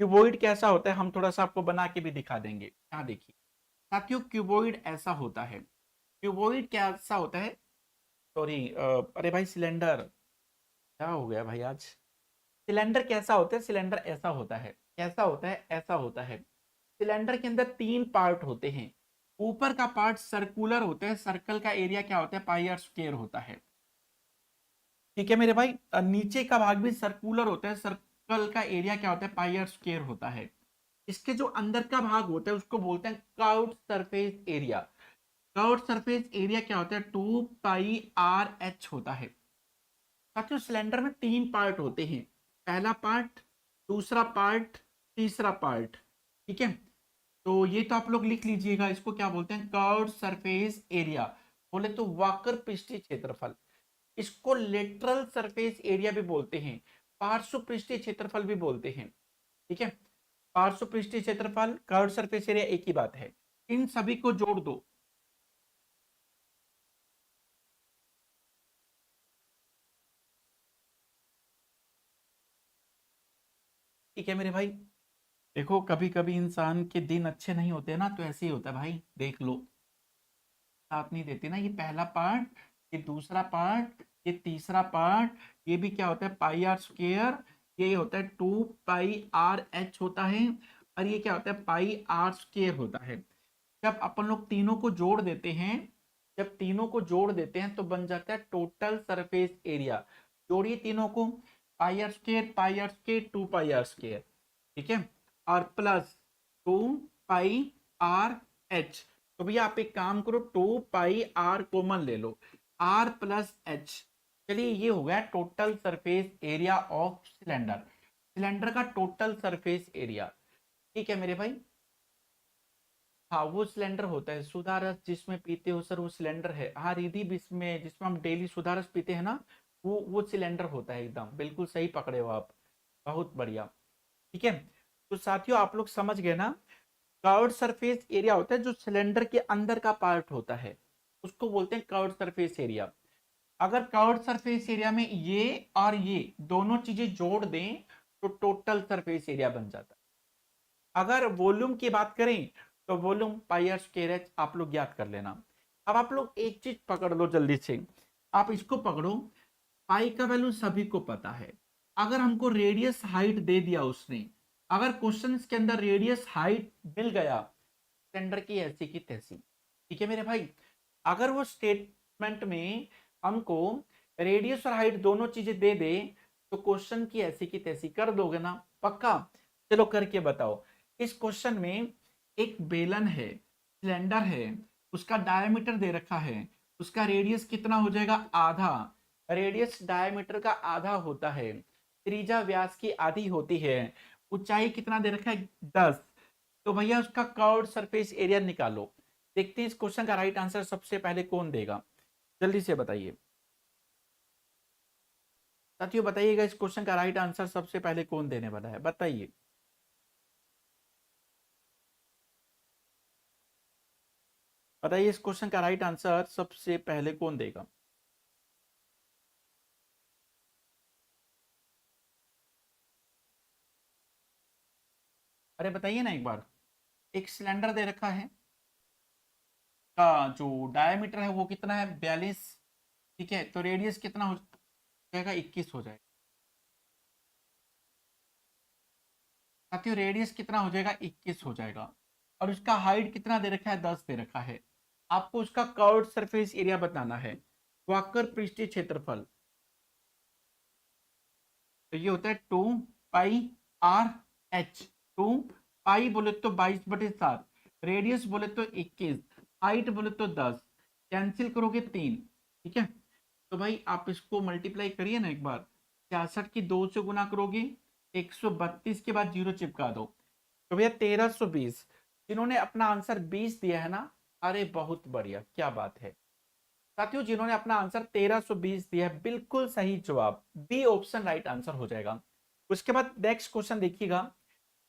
क्यूबॉइड कैसा होता है हम थोड़ा सा आपको बना के भी दिखा देंगे। यहाँ देखिए साथियों, क्यूबॉइड ऐसा होता है। क्यूबॉइड कैसा होता है, सॉरी, अरे भाई सिलेंडर, क्या हो गया भाई आज। सिलेंडर कैसा होता है, सिलेंडर ऐसा होता है। कैसा होता है? ऐसा होता है। सिलेंडर के अंदर 3 पार्ट होते हैं। ऊपर का पार्ट सर्कुलर होता है, सर्कल का एरिया क्या होता है? पाई आर स्क्वायर होता है। ठीक है मेरे भाई, नीचे का भाग भी सर्कुलर होता है, सर्कल का एरिया क्या होता है? पाई आर स्क्वायर होता है। इसके जो अंदर का भाग होता है उसको बोलते हैं curved surface area. Curved surface area क्या होता है? 2πRH होता है। साथियों सिलेंडर में 3 पार्ट होते हैं, पहला पार्ट, दूसरा पार्ट, तीसरा पार्ट। ठीक है, तो ये तो आप लोग लिख लीजिएगा, इसको क्या बोलते हैं? कर्व्ड सरफेस एरिया, बोले तो वक्र पृष्ठीय क्षेत्रफल। इसको लेटरल सरफेस एरिया भी बोलते हैं, पार्श्व पृष्ठीय क्षेत्रफल भी बोलते हैं। ठीक है, पार्श्व पृष्ठीय क्षेत्रफल, कर्व्ड सरफेस एरिया एक ही बात है। इन सभी को जोड़ दो। ठीक है मेरे भाई, देखो कभी कभी इंसान के दिन अच्छे नहीं होते ना, तो ऐसे ही होता है भाई, देख लो, साथ नहीं देते ना। ये पहला पार्ट, ये दूसरा पार्ट, ये तीसरा पार्ट, ये भी क्या होता है? Pi R square. ये होता है 2πRH होता है। और ये क्या होता है? पाई आर स्क्वायर होता है। जब अपन लोग तीनों को जोड़ देते हैं, जब तीनों को जोड़ देते हैं तो बन जाता है टोटल सरफेस एरिया। जोड़िए तीनों को, pi R square, pi R square, 2πR square. ठीक है, और प्लस 2πRH। तो भैया आप एक काम करो, 2πR कॉमन ले लो, R+H। चलिए ये हो गया total surface area of cylinder, cylinder का टोटल सरफेस एरिया। ठीक है मेरे भाई, हाँ वो सिलेंडर होता है, सुधारस जिसमें पीते हो सर वो सिलेंडर है। हाँ रिधि जिसमें जिसमें हम डेली सुधारस पीते हैं ना, वो सिलेंडर होता है। एकदम बिल्कुल सही पकड़े हो आप, बहुत बढ़िया। ठीक है, तो साथियों आप लोग समझ गए ना। कर्व्ड सरफेस एरिया होता है जो सिलेंडर के अंदर का पार्ट होता है, उसको बोलते हैं कर्व्ड सरफेस एरिया। अगर कर्व्ड सरफेस एरिया में ये और ये दोनों चीजें जोड़ दें तो टोटल सरफेस एरिया बन जाता है। अगर वॉल्यूम की बात करें तो volume pi R square H, आप लोग याद कर लेना। अब आप लोग एक चीज पकड़ लो जल्दी से, आप इसको पकड़ो। पाई का वैल्यू सभी को पता है। अगर हमको रेडियस हाइट दे दिया उसने, अगर क्वेश्चन के अंदर रेडियस हाइट मिल गया, सिलेंडर की ऐसी की तैसी। ठीक है मेरे भाई, अगर वो स्टेटमेंट में हमको रेडियस और हाइट दोनों चीजें दे दे तो क्वेश्चन की ऐसी की तैसी कर दोगे ना? पक्का? चलो करके बताओ। इस क्वेश्चन में एक बेलन है, सिलेंडर है, उसका डायमीटर दे रखा है, उसका रेडियस कितना हो जाएगा? आधा। रेडियस डायमीटर का आधा होता है, त्रिज्या व्यास की आधी होती है, ऊंचाई कितना दे रखा है? 10। तो भैया उसका कर्व्ड सरफेस एरिया निकालो। देखते हैं इस क्वेश्चन का राइट आंसर सबसे पहले कौन देगा, जल्दी से बताइए साथियों, बताइएगा इस क्वेश्चन का राइट आंसर सबसे पहले कौन देने वाला है, बताइए। बताइए इस क्वेश्चन का राइट आंसर सबसे पहले कौन देगा? अरे बताइए ना एक बार। एक सिलेंडर दे रखा है, का जो डायमीटर है वो कितना है? 42। ठीक है, तो रेडियस कितना हो जाएगा? 21 हो जाएगा। साथियों रेडियस कितना हो जाएगा? 21 हो जाएगा। और उसका हाइट कितना दे रखा है? 10 दे रखा है। आपको उसका कर्व्ड सरफेस एरिया बताना है, वक्र पृष्ठीय क्षेत्रफल। तो ये होता है 2 पाई r h। 2 पाई बोले तो 22/7, रेडियस बोले तो 21, हाइट बोले तो 10, कैंसिल करोगे 3। ठीक है, तो भाई आप इसको मल्टीप्लाई करिए ना एक बार। 66 की 2 से गुना करोगे, 132 के बाद जीरो चिपका दो, तो भैया 1320। जिन्होंने अपना आंसर 20 दिया है ना, अरे बहुत बढ़िया, क्या बात है। साथियों जिन्होंने अपना आंसर 1320 दिया है, बिल्कुल सही जवाब, बी ऑप्शन राइट आंसर हो जाएगा। उसके बाद नेक्स्ट क्वेश्चन देखिएगा।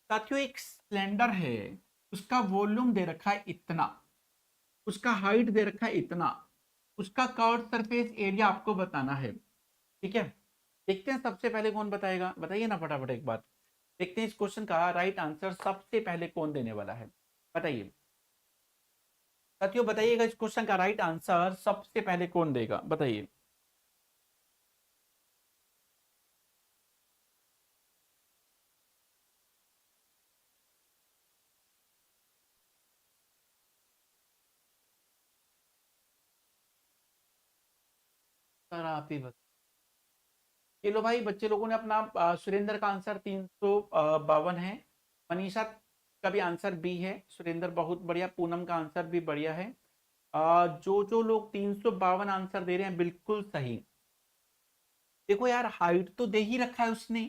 साथियों एक सिलेंडर है, उसका वॉल्यूम दे रखा है इतना, उसका हाइट दे रखा है इतना, उसका कर्व सरफेस एरिया आपको बताना है। ठीक है, देखते हैं सबसे पहले कौन बताएगा, बताइए ना फटाफट एक बार। देखते हैं इस क्वेश्चन का राइट आंसर सबसे पहले कौन देने वाला है, बताइए। साथियों बताइएगा इस क्वेश्चन का राइट आंसर सबसे पहले कौन देगा, बताइए। सर आप ही बता। ये लो भाई, बच्चे लोगों ने अपना सुरेंद्र का आंसर 352 है। मनीषा का भी आंसर बी है, सुरेंद्र बहुत बढ़िया, पूनम का आंसर भी बढ़िया है। जो जो लोग 352 आंसर दे रहे हैं बिल्कुल सही। देखो यार हाइट तो दे ही रखा है उसने,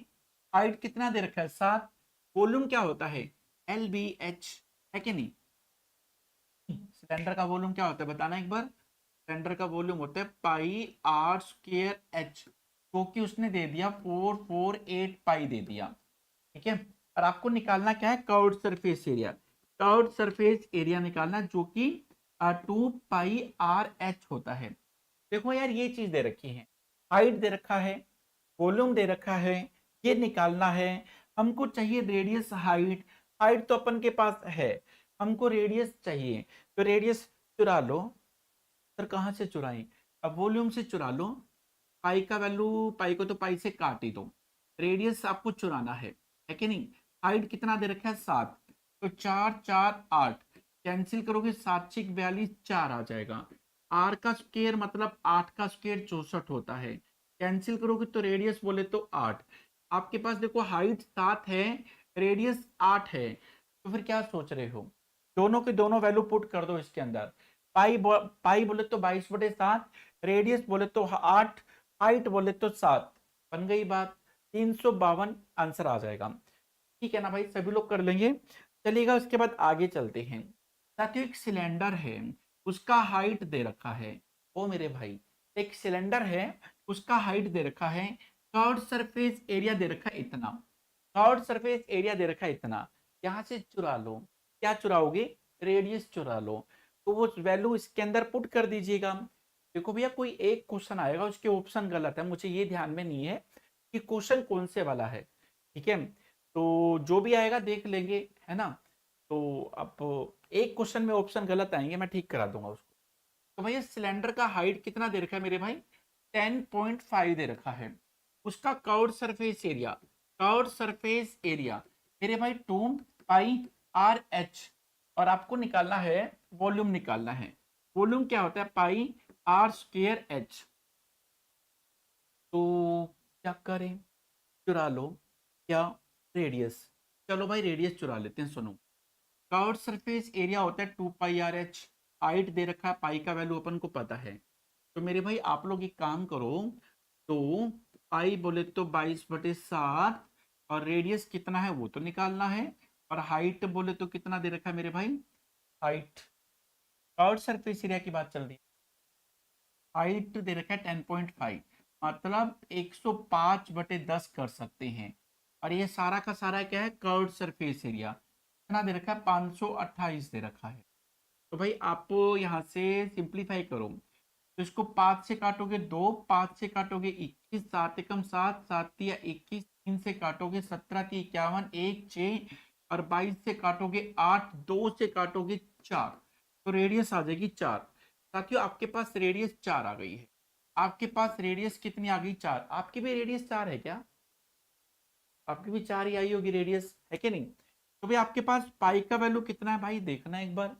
हाइट कितना दे रखा है? 7। वॉल्यूम क्या होता है? LBH, है कि नहीं? सिलेंडर का वॉल्यूम क्या होता है बताना एक बार। सिलेंडर का वॉल्यूम होता है πr²h, क्योंकि उसने दे दिया 448 पाई दे दिया। ठीक है, और आपको निकालना क्या है? Curved surface area. Curved surface area निकालना, जो कि 2 πr/h होता है। देखो यार ये चीज दे रखी है, हाइट दे रखा है, वॉल्यूम दे रखा है, ये निकालना है। हमको चाहिए रेडियस हाइट। हाइट तो अपन के पास है, हमको रेडियस चाहिए, तो रेडियस चुरा लो। सर कहाँ से चुराएं? अब वॉल्यूम से चुरा लो। पाई का वैल्यू, पाई को तो पाई से काट ही दो। रेडियस आपको चुराना है कि नहीं? हाइट कितना दे रखा है? 7। तो 4 4 8, कैंसिल करोगे 7 6 42, 4 आ जाएगा। आर का स्क्वायर मतलब 8 का स्क्वायर 64 होता है, कैंसिल करोगे तो रेडियस बोले तो 8। आपके पास देखो हाइट 7 है, रेडियस 8 है, तो फिर क्या सोच रहे हो? दोनों के दोनों वैल्यू पुट कर दो इसके अंदर। पाई बोले तो 22/7, रेडियस बोले तो 8, हाइट बोले तो 7, बन गई बात। 352 आंसर आ जाएगा। ठीक है ना भाई, सभी लोग कर लेंगे। चलिएगा उसके बाद आगे चलते हैं। साथियों एक सिलेंडर है, उसका हाइट दे रखा है। ओ मेरे भाई, एक सिलेंडर है, उसका हाइट दे रखा है, कर्व्ड सरफेस एरिया दे रखा है इतना, कर्व्ड सरफेस एरिया दे रखा है इतना। यहाँ से चुरा लो, क्या चुराओगे? रेडियस चुरा लो। तो वो वैल्यू इसके अंदर पुट कर दीजिएगा। देखो भैया कोई एक क्वेश्चन आएगा उसके ऑप्शन गलत है, मुझे ये ध्यान में नहीं है कि क्वेश्चन कौन से वाला है। ठीक है, तो जो भी आएगा देख लेंगे, है ना? तो अब एक क्वेश्चन में ऑप्शन गलत आएंगे, मैं ठीक करा दूंगा उसको। तो भैया सिलेंडर का हाइट कितना दे रखा है मेरे भाई? 10.5 दे रखा है। उसका curved surface area, curved surface area मेरे भाई 2 πr/h, और आपको निकालना है वॉल्यूम, निकालना है। वॉल्यूम क्या होता है? πr²h। तो क्या करें? चुरा लो क्या? रेडियस। चलो भाई रेडियस चुरा लेते हैं, सुनो। कर्व्ड सरफेस एरिया होता है 2 πr/h, हाइट दे रखा है, पाई का वैल्यू अपन को पता है। तो मेरे भाई आप लोग एक काम करो, तो पाई बोले तो 22/7, और रेडियस कितना है वो तो निकालना है, और हाइट बोले तो कितना दे रखा है मेरे भाई? हाइट, कर्व्ड सरफेस एरिया की बात चल रही है, हाइट दे रखा है 10.5, मतलब 105/10 कर सकते हैं। और ये सारा का सारा क्या है? कर्व्ड सरफेस एरिया कितना दे रखा है? 528 दे रखा है। तो भाई आप यहाँ से सिंप्लीफाई करो, तो इसको 5 से काटोगे 2, 5 से काटोगे 21, 7 एकम 7, 7 तिया 21, 3 से काटोगे 17 तिया 51, 1 6 और 22 से काटोगे 8, 2 से काटोगे 4, तो रेडियस आ जाएगी 4। साथियों आपके पास रेडियस 4 आ गई है। आपके पास रेडियस कितनी आ गई? 4। आपकी भी रेडियस 4 है क्या? आपकी भी 4 ही आई होगी रेडियस, है कि नहीं? तो भाई आपके पास पाई का वैल्यू कितना है भाई, देखना एक बार।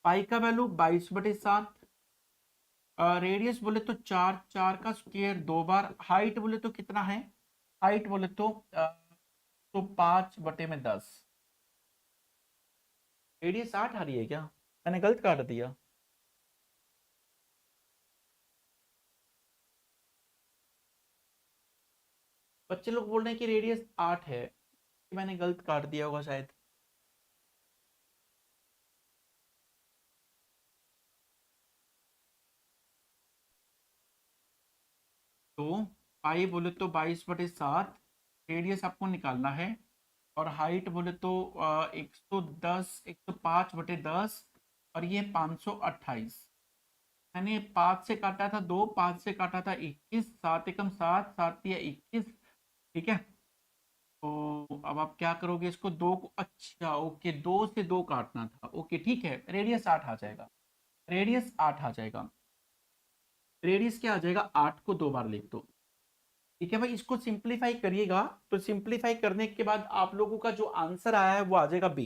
पाई का वैल्यू 22/7, रेडियस बोले तो 4, 4 का स्क्वायर 2 बार, हाइट बोले तो कितना है? हाइट बोले तो 5/10। रेडियस 8 आ रही है क्या? मैंने गलत काट दिया? बच्चे लोग बोल रहे हैं कि रेडियस 8 है, मैंने गलत काट दिया होगा शायद। तो पाई बोले तो 22/7, रेडियस आपको निकालना है, और हाइट बोले तो 110, 105/10, और ये 528। मैंने 5 से काटा था 2, 5 से काटा था 21, 7 एकम 7, 7 तिया 21, ठीक है। तो अब आप क्या करोगे, इसको दो को, अच्छा ओके, 2 से 2 काटना था, ओके ठीक है, रेडियस 8 आ जाएगा। रेडियस 8 आ जाएगा। रेडियस क्या आ जाएगा? 8 को 2 बार लिख दो, ठीक है भाई। इसको सिंप्लीफाई करिएगा, तो सिंप्लीफाई करने के बाद आप लोगों का जो आंसर आया है वो आ जाएगा बी,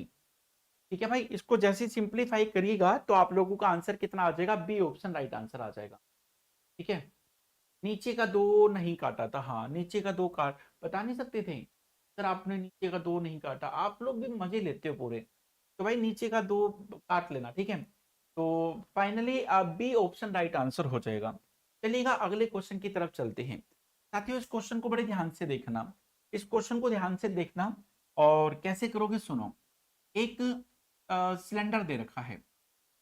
ठीक है भाई। इसको जैसे सिंप्लीफाई करिएगा तो आप लोगों का आंसर कितना आ जाएगा? बी ऑप्शन राइट आंसर आ जाएगा, ठीक है। नीचे का 2 नहीं काटा था, हाँ नीचे का 2 काट, बता नहीं सकते थे सर आपने नीचे का 2 नहीं काटा? आप लोग भी मजे लेते हो पूरे। तो भाई नीचे का 2 काट लेना, ठीक है। तो finally B option right answer हो जाएगा। चलिएगा अगले क्वेश्चन की तरफ चलते हैं। साथियों इस क्वेश्चन को बड़े ध्यान से देखना, इस क्वेश्चन को ध्यान से देखना। और कैसे करोगे सुनो। एक सिलेंडर दे रखा है,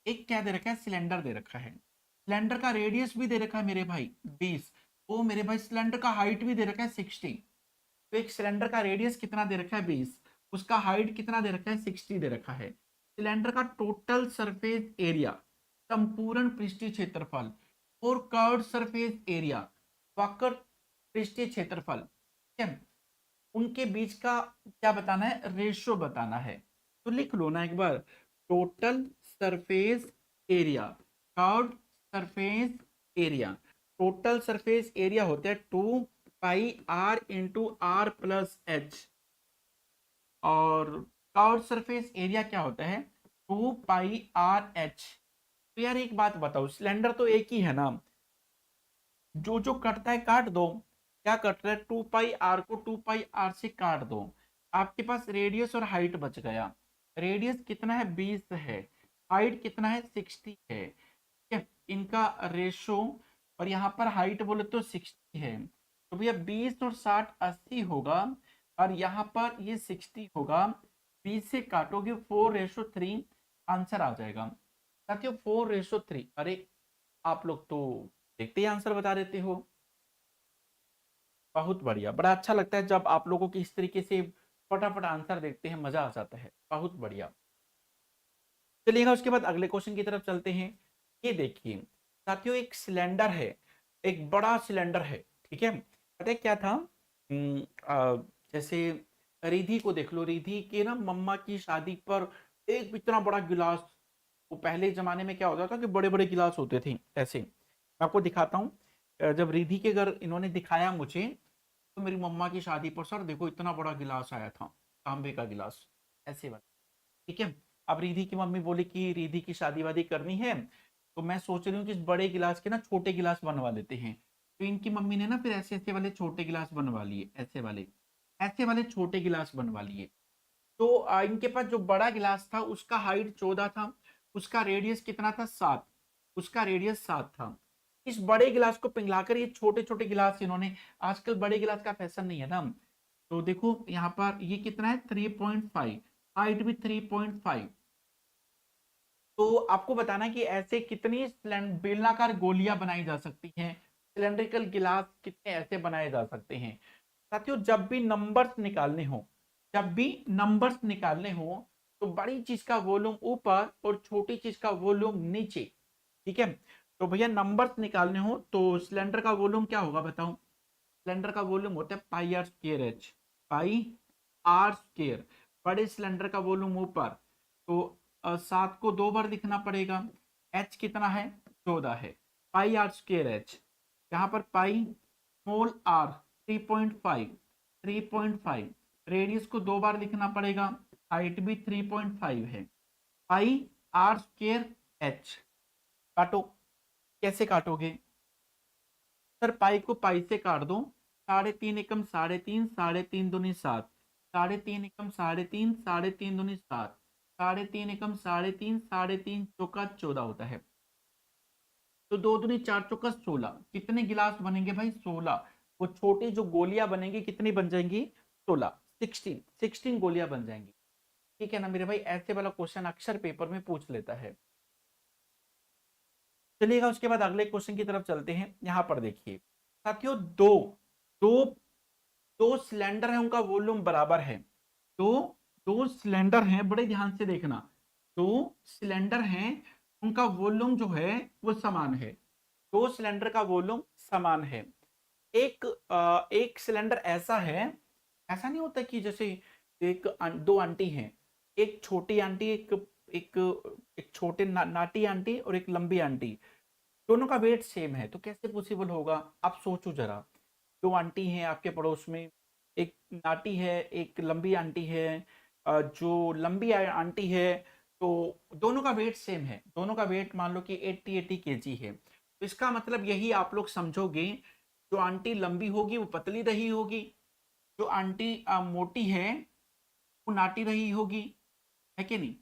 एक क्या दे रखा है? सिलेंडर दे रखा है। सिलेंडर का रेडियस भी दे रखा है मेरे भाई 20। ओ मेरे भाई सिलेंडर का हाइट भी दे रखा है 60। तो एक सिलेंडर का रेडियस कितना दे रखा है? 20। उसका हाइट कितना दे रखा है? 60 दे रखा है। सिलेंडर का टोटल सरफेस एरिया, संपूर्ण पृष्ठीय क्षेत्रफल, और कर्व सरफेस एरिया, वक्र पृष्ठीय क्षेत्रफल, ठीक है, उनके बीच का क्या बताना है? रेशियो बताना है। तो लिख लो ना एक बार, total surface area, curved surface area. Total surface area होता है 2 pi r into R plus H, और कर्व्ड सरफेस एरिया क्या होता है? 2 पाई r h। तो यार एक बात बताओ, सिलेंडर तो एक ही है ना, जो जो कटता है काट दो। क्या कट रहा है? 2 पाई r को 2 पाई r से काट दो, आपके पास रेडियस और हाइट बच गया। रेडियस कितना है? 20 है। हाइट कितना है? 60 है, ठीक है। इनका रेशो, और यहाँ पर हाइट बोले तो 60 है, तो भैया 20 और 60 80 होगा, और यहाँ पर ये 60 होगा। 20 से काटोगे 4:3, आंसर आ जाएगा। साथियों 4:3, अरे आप लोग तो देखते ही आंसर बता देते हो। बहुत बढ़िया, बड़ा अच्छा लगता है जब आप लोगों की इस तरीके से फटाफट आंसर देखते हैं, मजा आ जाता है, बहुत बढ़िया। चलिएगा उसके बाद अगले क्वेश्चन की तरफ चलते हैं। ये देखिए साथियों, एक सिलेंडर है, एक बड़ा सिलेंडर है, ठीक है। पता है क्या था? जैसे रिधि को देख लो, रिधि के ना मम्मा की शादी पर एक इतना बड़ा गिलास, वो पहले जमाने में क्या होता था कि बड़े बड़े गिलास होते थे ऐसे। मैं आपको दिखाता हूँ। जब रिधि के घर इन्होंने दिखाया मुझे, तो मेरी मम्मा की शादी पर सर देखो इतना बड़ा गिलास आया था, तांबे का गिलास, ऐसे वाला, ठीक है। अब रिधि की मम्मी बोली कि रिधि की शादी वादी करनी है, तो मैं सोच रही हूँ कि इस बड़े गिलास के ना छोटे गिलास बनवा लेते हैं। तो इनकी मम्मी ने ना फिर ऐसे ऐसे वाले छोटे गिलास बनवा लिए, ऐसे वाले छोटे गिलास बनवा लिए। तो इनके पास जो बड़ा गिलास था उसका हाइट 14 था, उसका रेडियस कितना था? 7। उसका रेडियस 7 था। इस बड़े गिलास को पिघलाकर ये छोटे छोटे गिलास इन्होंने, आजकल बड़े गिलास का फैशन नहीं है ना, तो देखो यहाँ पर ये कितना है? 3.5, हाइट भी 3.5। तो आपको बताना है कि ऐसे कितनी बेलनाकार गोलियां बनाई जा सकती हैं, सिलेंड्रिकल गिलास कितने ऐसे बनाए जा सकते हैं। साथियों जब भी नंबर्स निकालने हो, जब भी नंबर्स निकालने हो, तो बड़ी चीज का वॉल्यूम ऊपर और छोटी चीज का वॉल्यूम नीचे। ठीक है, तो भैया नंबर्स निकालने हो तो सिलेंडर का वॉल्यूम क्या होगा बताओ? सिलेंडर का वॉल्यूम होता है pi R square H, pi R square. बड़े सिलेंडर का वॉल्यूम ऊपर, तो 7 को 2 बार लिखना पड़ेगा। एच कितना है? 14 है। पाई आर स्क्वायर एच, यहाँ पर पाई स्मॉल आर 3.5, 3.5। रेडियस को 2 बार लिखना पड़ेगा, हाइट भी 3.5 है। Pi R square H. काटो, कैसे काटोगे सर? पाई को पाई से काट दो। 3.5 एकम 3.5, 3.5 दूनी 7, 3.5 एकम 3.5, 3.5 दूनी 7, 3.5 एकम 3.5, 3.5 चौका 14 होता है। तो 2 दूनी 4 चौका 16। कितने गिलास बनेंगे भाई? 16। वो छोटी जो गोलियां बनेंगी कितनी बन जाएंगी? 16, 16 गोलियां बन जाएंगी। ठीक है ना मेरे भाई? ऐसे वाला क्वेश्चन अक्सर पेपर में पूछ लेता है। चलिएगा, उसके बाद अगले क्वेश्चन की तरफ चलते हैं। यहां पर देखिए साथियों, दो दो दो सिलेंडर है, उनका वॉल्यूम बराबर है। दो दो सिलेंडर हैं, बड़े ध्यान से देखना। दो सिलेंडर हैं, उनका वॉल्यूम जो है वो समान है। दो सिलेंडर का वॉल्यूम समान है। एक सिलेंडर ऐसा है, ऐसा नहीं होता कि जैसे दो आंटी हैं, एक छोटी आंटी, एक एक एक छोटे नाटी आंटी और एक लंबी आंटी, दोनों का वेट सेम है, तो कैसे पॉसिबल होगा? आप सोचो जरा। दो आंटी हैं आपके पड़ोस में, एक नाटी है, एक लंबी आंटी है। जो लंबी आंटी है, तो दोनों का वेट सेम है। दोनों का वेट मान लो कि 80 केजी है। तो इसका मतलब यही आप लोग समझोगे, जो आंटी लंबी होगी वो पतली रही होगी, जो आंटी मोटी है वो नाटी रही होगी। है कि नहीं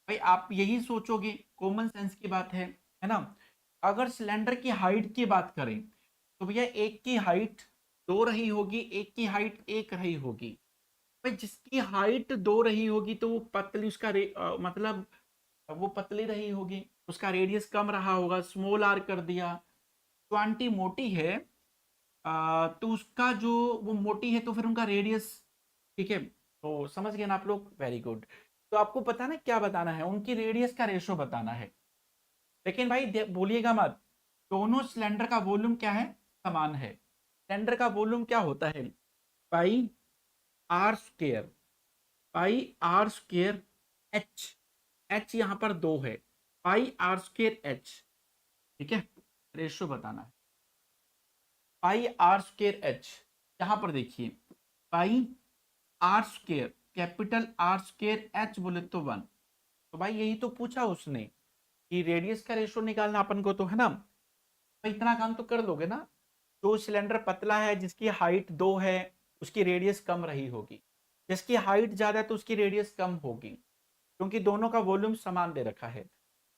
भाई? आप यही सोचोगे, कॉमन सेंस की बात है ना? अगर सिलेंडर की हाइट की बात करें तो भैया एक की हाइट 2 रही होगी, एक की हाइट 1 रही होगी। भाई जिसकी हाइट 2 रही होगी तो वो पतली, उसका मतलब वो पतली रही होगी, उसका रेडियस कम रहा होगा, स्मॉल आर कर दिया। तो आंटी मोटी है, तो उसका जो, वो मोटी है तो फिर उनका रेडियस। ठीक है, तो समझ गए ना आप लोग? Very good. तो आपको पता ना क्या बताना है? उनकी रेडियस का रेशो बताना है। लेकिन भाई बोलिएगा मत, दोनों सिलेंडर का वॉल्यूम क्या है? समान है। सिलेंडर का वॉल्यूम क्या होता है? Pi R square, pi R square H. H यहाँ पर 2 है, पाई आर स्क्वायर एच। ठीक है, रेशो बताना है। पाई आर स्क्वायर एच, यहां पर देखिए, pi R square, capital R square H बोले तो 1। तो भाई यही तो पूछा उसने कि रेडियस का रेशो निकालना अपन को, तो है ना? तो इतना काम तो कर लोगे ना? जो सिलेंडर पतला है, जिसकी हाइट 2 है, उसकी रेडियस कम रही होगी। जिसकी हाइट ज्यादा है तो उसकी रेडियस कम होगी, क्योंकि दोनों का वॉल्यूम समान दे रखा है।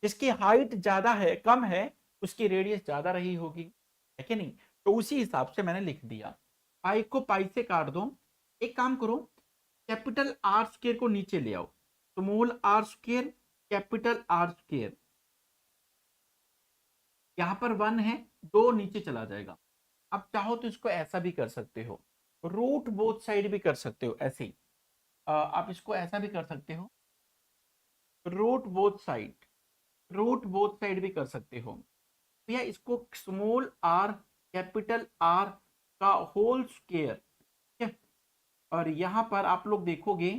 जिसकी हाइट ज्यादा है, कम है, उसकी रेडियस ज्यादा रही होगी। है कि नहीं? तो उसी हिसाब से मैंने लिख दिया। पाई को पाई से काट दो। एक काम करो, कैपिटल आर स्क्वायर को नीचे ले आओ। Small R square, capital R square, यहां पर 1 है, 2 नीचे चला जाएगा। अब चाहो तो इसको ऐसा भी कर सकते हो, रूट बोथ साइड भी कर सकते हो ऐसे ही। आप इसको ऐसा भी कर सकते हो, root both side, root both side भी कर सकते हो। भैया इसको स्मॉल आर कैपिटल आर का होल स्क्वायर। ठीक है, और यहां पर आप लोग देखोगे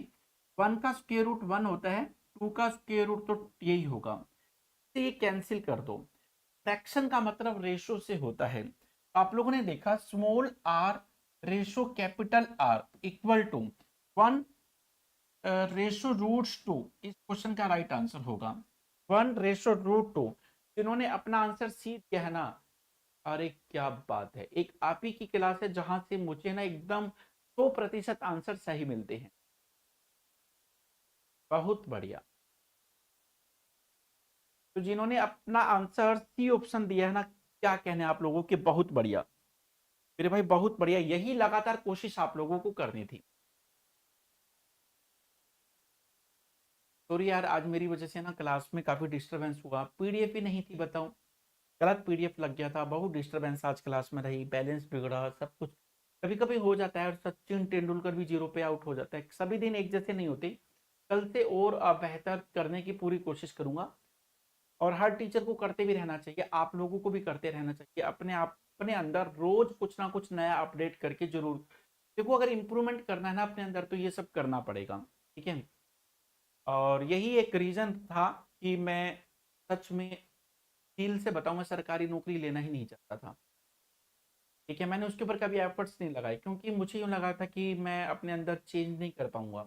1 का स्क्वायर रूट 1 होता है, 2 का स्क्वायर रूट तो यही होगा। तो ये कैंसिल कर दो। फ्रैक्शन का मतलब रेशो से होता है। आप लोगों ने देखा small R ratio capital R equal to 1 ratio root 2। इस क्वेश्चन का राइट आंसर होगा 1 रेशो रूट 2। जिन्होंने अपना आंसर सी दिया है ना, अरे क्या बात है! एक आप ही की क्लास है जहां से मुझे ना एकदम 100% आंसर सही मिलते हैं। बहुत बढ़िया। तो जिन्होंने अपना आंसर सी ऑप्शन दिया है ना, क्या कहने आप लोगों के, बहुत बढ़िया मेरे भाई, बहुत बढ़िया। यही लगातार कोशिश आप लोगों को करनी थी। सॉरी यार, आज मेरी वजह से ना क्लास में काफी डिस्टरबेंस हुआ, पीडीएफ ही नहीं थी बताओ, गलत पीडीएफ लग गया था, बहुत डिस्टरबेंस आज क्लास में रही, बैलेंस बिगड़ा, सब कुछ कभी कभी हो जाता है। और सचिन तेंदुलकर भी 0 पे आउट हो जाता है, सभी दिन एक जैसे नहीं होते, कल से और बेहतर करने की पूरी कोशिश करूंगा। और हर टीचर को करते भी रहना चाहिए, आप लोगों को भी करते रहना चाहिए, अपने आप अपने अंदर रोज कुछ ना कुछ नया अपडेट करके जरूर। देखो अगर इम्प्रूवमेंट करना है ना अपने अंदर तो ये सब करना पड़ेगा। ठीक है। और यही एक रीजन था कि मैं सच में दिल से बताऊं, मैं सरकारी नौकरी लेना ही नहीं चाहता था। ठीक है। मैंने उसके ऊपर कभी एफर्ट्स नहीं लगाए क्योंकि मुझे यूँ लगा था कि मैं अपने अंदर चेंज नहीं कर पाऊंगा।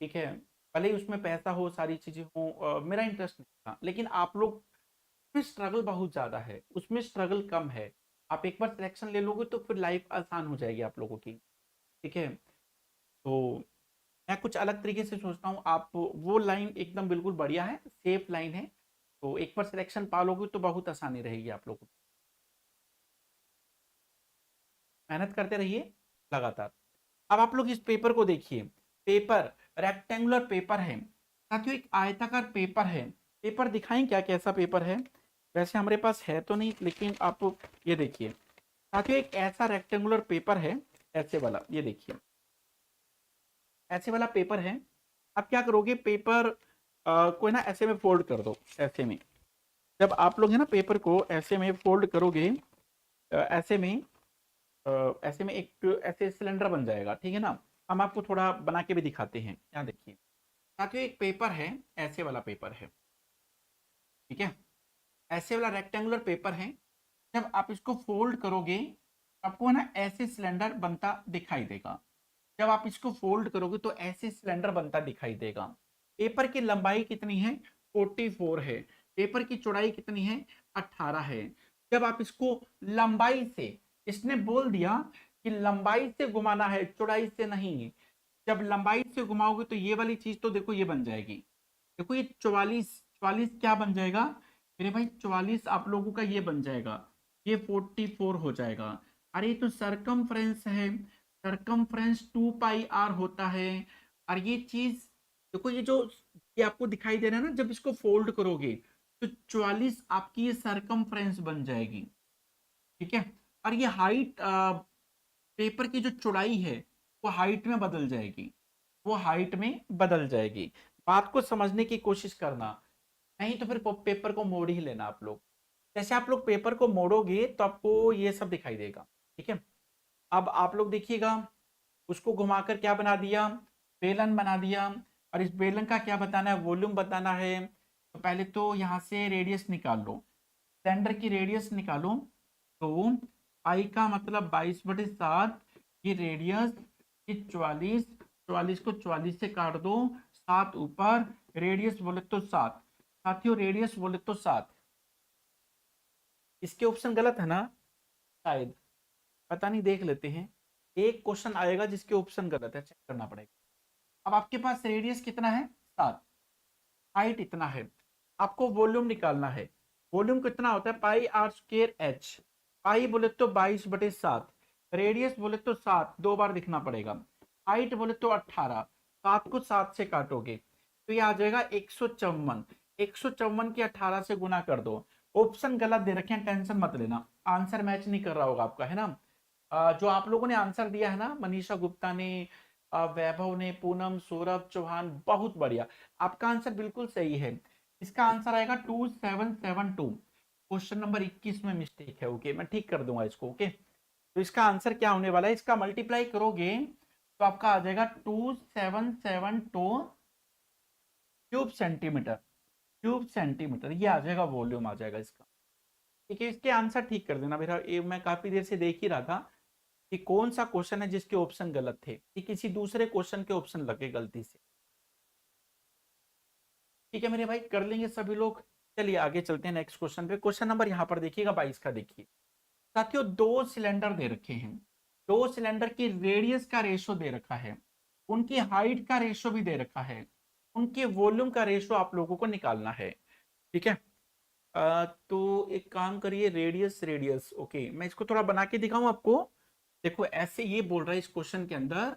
ठीक है। भले ही उसमें पैसा हो, सारी चीजें हो, मेरा इंटरेस्ट नहीं था। लेकिन आप लोग, उसमें स्ट्रगल बहुत ज्यादा है, उसमें स्ट्रगल कम है। आप एक बार सिलेक्शन ले लोगे तो फिर लाइफ आसान हो जाएगी आप लोगों की। ठीक है। तो मैं कुछ अलग तरीके से सोचता हूँ, आप वो लाइन एकदम बिल्कुल बढ़िया है, सेफ लाइन है। तो एक बार सिलेक्शन पा लोगे तो बहुत आसानी रहेगी आप लोगों को। मेहनत करते रहिए लगातार। अब आप लोग इस पेपर को देखिए। पेपर रेक्टेंगुलर पेपर है साथियों, एक आयताकार पेपर है। पेपर दिखाएं क्या कैसा पेपर है। वैसे हमारे पास है तो नहीं, लेकिन आप ये देखिए साथियों, एक ऐसा रेक्टेंगुलर पेपर है, ऐसे वाला, ये देखिए ऐसे वाला पेपर है। आप क्या करोगे, पेपर को ना ऐसे में फोल्ड कर दो, ऐसे में। जब आप लोग है ना पेपर को ऐसे में फोल्ड करोगे, ऐसे में, ऐसे में एक ऐसे सिलेंडर बन जाएगा। ठीक है ना। हम आपको थोड़ा बना के भी दिखाते हैं, यहाँ देखिए साथियों, एक पेपर है, ऐसे वाला पेपर है। ठीक है। ऐसे वाला रेक्टेंगुलर पेपर है। जब आप इसको फोल्ड करोगे आपको ना ऐसे सिलेंडर बनता दिखाई देगा। जब आप इसको फोल्ड करोगे तो ऐसे सिलेंडर बनता दिखाई देगा। पेपर की लंबाई कितनी है, 44 है। पेपर की चौड़ाई कितनी है, 18 है। जब आप इसको लंबाई से, इसने बोल दिया कि लंबाई से घुमाना है, चौड़ाई से नहीं। जब लंबाई से घुमाओगे तो ये वाली चीज तो देखो ये बन जाएगी। देखो ये 44, 44 क्या बन जाएगा मेरे भाई, 44 आप लोगों का ये बन जाएगा, ये 44 हो जाएगा। अरे तो सरकमफ्रेंस है, सरकमफ्रेंस 2 पाई r होता है। और ये चीज देखो, ये जो ये आपको दिखाई दे रहा है ना, जब इसको फोल्ड करोगे तो 44 आपकी ये सरकमफ्रेंस बन जाएगी। ठीक है। और ये हाइट, पेपर की जो चौड़ाई है वो हाइट में बदल जाएगी, वो हाइट में बदल जाएगी। बात को समझने की कोशिश करना, नहीं तो फिर पेपर को मोड़ ही लेना आप लोग। जैसे आप लोग पेपर को मोड़ोगे तो आपको ये सब दिखाई देगा। ठीक है। अब आप लोग देखिएगा, उसको घुमाकर क्या बना दिया, बेलन बना दिया। और इस बेलन का क्या बताना है, वॉल्यूम बताना है। तो पहले तो यहाँ से रेडियस निकाल लो, सिलेंडर की रेडियस निकालो। तो आई का मतलब 22/7, ये रेडियस, ये 44, 44 को 44 से काट दो, 7 ऊपर, रेडियस बोले तो 7। साथियों रेडियस बोले तो 7। इसके ऑप्शन गलत है ना, शायद, पता नहीं, देख लेते हैं। एक क्वेश्चन आएगा जिसके ऑप्शन गलत है, चेक करना पड़ेगा। अब आपके पास रेडियस कितना है, 7, हाइट इतना है। आपको वॉल्यूम निकालना है। वॉल्यूम कितना होता है, πr²h। पाई बोले तो 22/7, रेडियस बोले तो 7, 2 बार दिखना पड़ेगा। हाइट बोले तो 18, 7 को 7 से काटोगे तो ये आ जाएगा 154। 154 की 18 से गुना कर दो। ऑप्शन गलत दे रखे हैं, टेंशन मत लेना, आंसर मैच नहीं कर रहा होगा आपका, है ना। जो आप लोगों ने आंसर दिया है ना, मनीषा गुप्ता ने, वैभव ने, पूनम, सौरभ चौहान, बहुत बढ़िया, आपका आंसर बिल्कुल सही है। इसका आंसर आएगा 2772। क्वेश्चन नंबर 21 में मिस्टेक है। ओके, मैं ठीक कर दूंगा इसको। ओके, तो इसका आंसर क्या होने वाला है, इसका मल्टीप्लाई करोगे तो आपका आ जाएगा 2772 क्यूब सेंटीमीटर। क्यूब सेंटीमीटर ये आ जाएगा, वॉल्यूम आ जाएगा इसका। ठीक है, इसके आंसर ठीक कर देना मेरा, ये मैं काफी देर से देख ही रहा था कि कौन सा क्वेश्चन है जिसके ऑप्शन गलत थे, कि किसी दूसरे क्वेश्चन के ऑप्शन लगे गलती से। ठीक है मेरे भाई, कर लेंगे सभी लोग। चलिए आगे चलते हैं नेक्स्ट क्वेश्चन पे। क्वेश्चन नंबर यहाँ पर देखिएगा 22 का, देखिए साथियों, दो सिलेंडर दे रखे हैं। दो सिलेंडर की रेडियस का रेशो दे रखा है, उनकी हाइट का रेशो भी दे रखा है, उनके वॉल्यूम का रेशो आप लोगों को निकालना है। ठीक है। तो एक काम करिए, रेडियस रेडियस, ओके, मैं इसको थोड़ा बना के दिखाऊं आपको। देखो ऐसे ये बोल रहा है इस क्वेश्चन के अंदर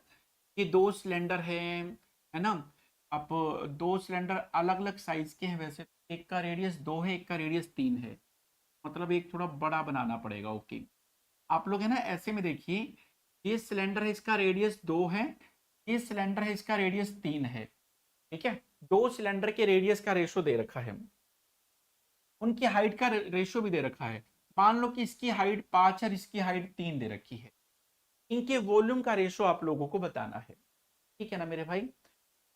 कि दो सिलेंडर है ना। अब दो सिलेंडर अलग अलग साइज के हैं वैसे, एक का रेडियस 2 है, एक का रेडियस 3 है, मतलब एक थोड़ा बड़ा बनाना पड़ेगा। ओके, आप लोग है ना ऐसे में देखिए, ये सिलेंडर है, इसका रेडियस 2 है, ये सिलेंडर है, इसका रेडियस 3 है। ठीक है, दो सिलेंडर के रेडियस का रेशो दे रखा है, उनकी हाइट का रेशो भी दे रखा है। मान लो कि इसकी हाइट 5 और इसकी हाइट 3 दे रखी है, इनके वॉल्यूम का रेशो आप लोगों को बताना है। ठीक है ना मेरे भाई।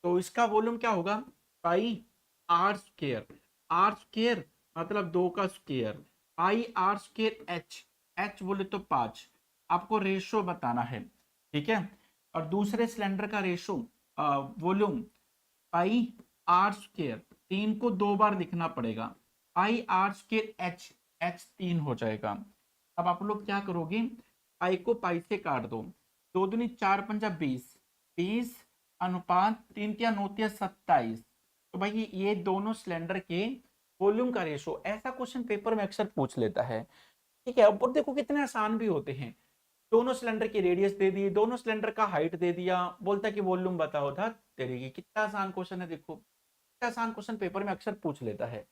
तो इसका वॉल्यूम क्या होगा, pi R square, R square मतलब 2 का square, pi R square H, H बोले तो 5, आपको रेशो बताना है। ठीक है, और दूसरे सिलेंडर का ratio volume pi R square, 3 को 2 बार लिखना पड़ेगा, pi R square H, H 3 हो जाएगा। अब आप लोग क्या करोगे, पाई को पाई से काट दो, 2 दूनी 4 पंजा 20, 20 अनुपात 3 क्या 9 या 27। तो भाई ये दोनों सिलेंडर के वॉल्यूम का रेशो, ऐसा क्वेश्चन पेपर में अक्सर पूछ लेता है। ठीक है, अब देखो कितने आसान भी होते हैं, दोनों सिलेंडर की रेडियस दे दी, दोनों सिलेंडर का हाइट दे दिया, बोलता कि वॉल्यूम बताओ था तेरे की, कितना आसान क्वेश्चन है देखो, कितना आसान क्वेश्चन पेपर में अक्सर पूछ लेता है।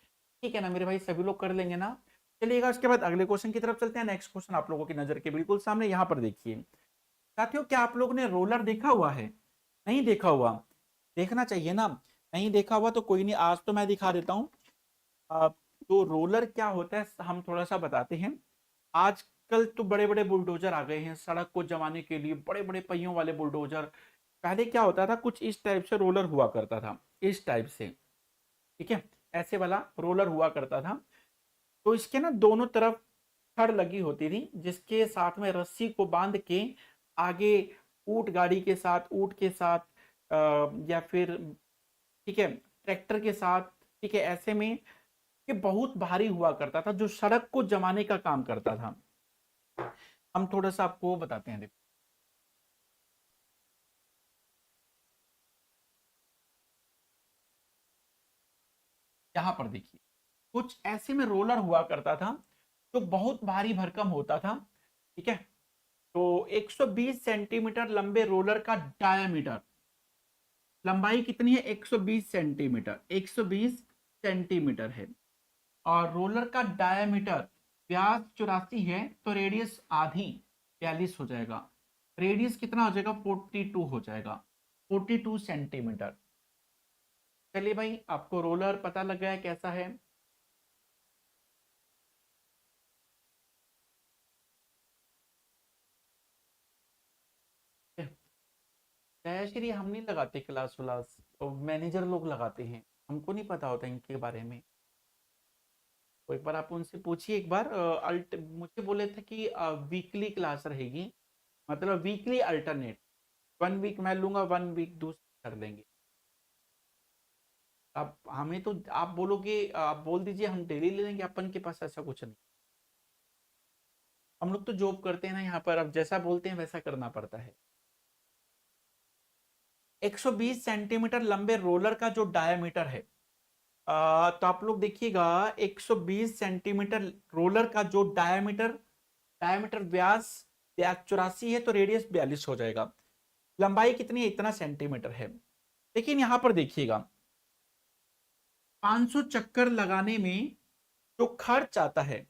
ठीक है ना मेरे भाई, सभी लोग कर लेंगे ना। चलिएगा उसके बाद अगले क्वेश्चन की तरफ चलते हैं। नेक्स्ट क्वेश्चन आप लोगों की नजर के बिल्कुल सामने, यहाँ पर देखिए साथियों, क्या आप लोगों ने रोलर देखा हुआ है? नहीं देखा हुआ, देखना चाहिए ना। नहीं देखा हुआ तो कोई नहीं, आज तो मैं दिखा देता हूँ। तो रोलर क्या होता है हम थोड़ा सा बताते हैं। आजकल तो बड़े बड़े बुलडोजर आ गए हैं सड़क को जमाने के लिए, बड़े बड़े पहियों वाले बुलडोजर। पहले क्या होता था, कुछ इस टाइप से रोलर हुआ करता था, इस टाइप से। ठीक है, ऐसे वाला रोलर हुआ करता था। तो इसके ना दोनों तरफ छड़ लगी होती थी, जिसके साथ में रस्सी को बांध के आगे ऊंट गाड़ी के साथ, ऊंट के साथ या फिर ठीक है ट्रैक्टर के साथ, ठीक है ऐसे में ये बहुत भारी हुआ करता था, जो सड़क को जमाने का काम करता था। हम थोड़ा सा आपको बताते हैं, देखो यहाँ पर देखिए, कुछ ऐसे में रोलर हुआ करता था जो बहुत भारी भरकम होता था। ठीक है, तो 120 सेंटीमीटर लंबे रोलर का डायामीटर, लंबाई कितनी है 120 सेंटीमीटर, 120 सेंटीमीटर है। और रोलर का डायामीटर व्यास 84 है, तो रेडियस आधी 42 हो जाएगा, रेडियस कितना हो जाएगा 42 हो जाएगा, 42 सेंटीमीटर। चलिए भाई, आपको रोलर पता लग गया है कैसा है। जयश्री हम नहीं लगाते क्लास व्लास, तो मैनेजर लोग लगाते हैं, हमको नहीं पता होता इनके बारे में। तो एक बार आप उनसे पूछिए एक बार। अल्ट मुझे बोले थे कि वीकली क्लास रहेगी, मतलब वीकली अल्टरनेट, 1 वीक मैं लूंगा, 1 वीक दूसरे कर लेंगे। अब हमें तो आप बोलोगे, आप बोल दीजिए हम डेली ले लेंगे, अपन के पास ऐसा कुछ नहीं। हम लोग तो जॉब करते हैं ना यहाँ पर, अब जैसा बोलते हैं वैसा करना पड़ता है। 120 सेंटीमीटर लंबे रोलर का जो डायमीटर है, तो आप लोग देखिएगा, 120 सेंटीमीटर रोलर का जो डायमीटर, डायमीटर व्यास 84 है, तो रेडियस 42 हो जाएगा। लंबाई कितनी है, इतना सेंटीमीटर है। लेकिन यहां पर देखिएगा, 500 चक्कर लगाने में जो खर्च आता है,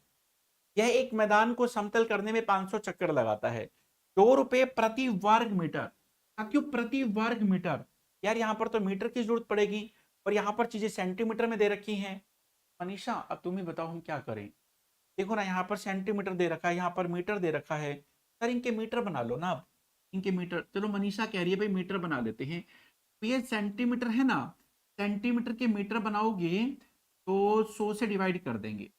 यह एक मैदान को समतल करने में 500 चक्कर लगाता है, 2 रुपए प्रति वर्ग मीटर। क्यों प्रति वर्ग मीटर, यार यहाँ पर तो मीटर की जरूरत पड़ेगी, और यहाँ पर चीजें सेंटीमीटर में दे रखी हैं। मनीषा अब तुम ही बताओ हम क्या करें। देखो ना, यहाँ पर सेंटीमीटर दे रखा है, यहाँ पर मीटर दे रखा है, सर इनके मीटर बना लो ना आप, इनके मीटर। चलो मनीषा कह रही है भाई मीटर बना देते हैं, तो ये सेंटीमीटर है ना, सेंटीमीटर के मीटर बनाओगे तो 100 से डिवाइड कर देंगे,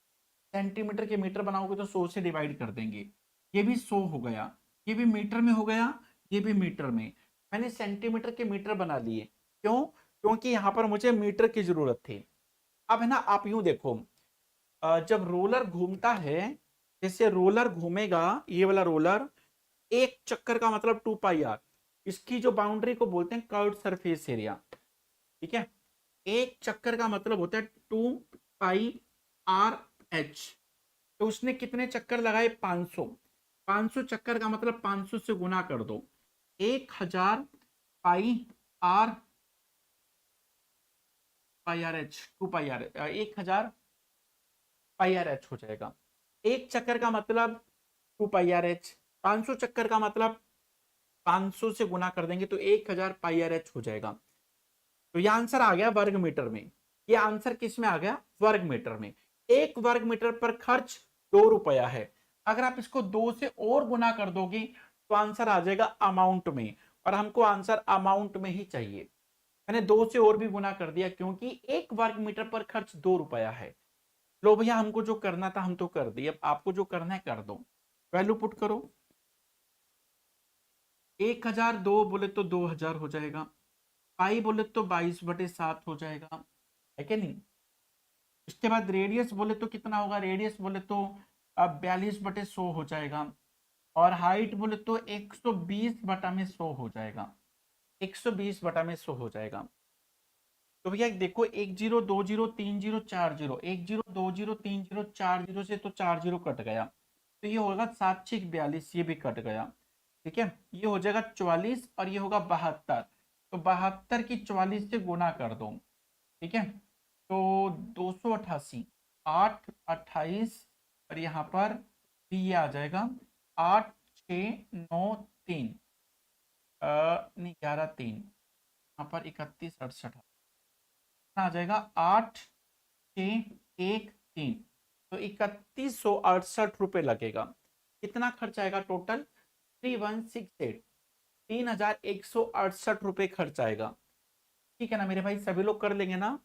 सेंटीमीटर के मीटर बनाओगे तो 100 से डिवाइड कर देंगे। ये भी 100 हो गया, ये भी मीटर में हो गया, ये भी मीटर में। मैंने सेंटीमीटर के मीटर बना लिए, क्यों? क्योंकि यहाँ पर मुझे मीटर की जरूरत थी। अब है ना, आप यूं देखो, जब रोलर घूमता है, जैसे रोलर घूमेगा, ये वाला रोलर, एक चक्कर का मतलब 2 पाई आर, इसकी जो बाउंड्री को बोलते हैं कर्व्ड सरफेस एरिया। ठीक है, एक चक्कर का मतलब होता है 2 पाई आर एच। तो उसने कितने चक्कर लगाए, 500, 500 चक्कर का मतलब 500 से गुना कर दो, 1000 pi R, pi R H, 2 pi R, 1000 pi R H हो जाएगा। एक चक्कर का मतलब 2 पाई आर एच, 500 चक्कर का मतलब 500 से गुना कर देंगे तो 1000 पाई आर एच हो जाएगा। तो ये आंसर आ गया वर्ग मीटर में। ये आंसर किस में आ गया? वर्ग मीटर में। 1 वर्ग मीटर पर खर्च 2 रुपया है। अगर आप इसको 2 से और गुना कर दोगे तो आंसर आ जाएगा अमाउंट में, और हमको आंसर अमाउंट में ही चाहिए। मैंने 2 से और भी गुना कर दिया क्योंकि 1 वर्ग मीटर पर खर्च 2 रुपया है। लो भैया, हमको जो करना था हम तो कर दिए, अब आपको जो करना है कर दो। वैल्यू पुट करो। 1000 2 बोले तो 2000 हो जाएगा, पाई बोले तो 22/7 हो जाएगा, है क्या नहीं? इसके बाद रेडियस बोले तो कितना होगा? रेडियस बोले तो अब 42/100 हो जाएगा, और हाइट बोले तो 120/100 हो जाएगा, 120/100 हो जाएगा। तो भैया देखो, 10203040, 10203040 से तो 40 कट गया, तो ये होगा 7×6 = 42, ये भी कट गया। ठीक है, ये हो जाएगा 44 और ये होगा 72। तो 72 की 44 से गुना कर दो। ठीक है, तो 288, 8 28, और यहाँ पर भी ये आ जाएगा 8 6 9 3, नहीं 11 3, यहाँ पर 31 68 आ जाएगा 8 6 1 3, तो 3168 रुपये लगेगा। कितना खर्च आएगा टोटल? 3168, 3168 रुपये खर्च आएगा। ठीक है ना मेरे भाई, सभी लोग कर लेंगे ना?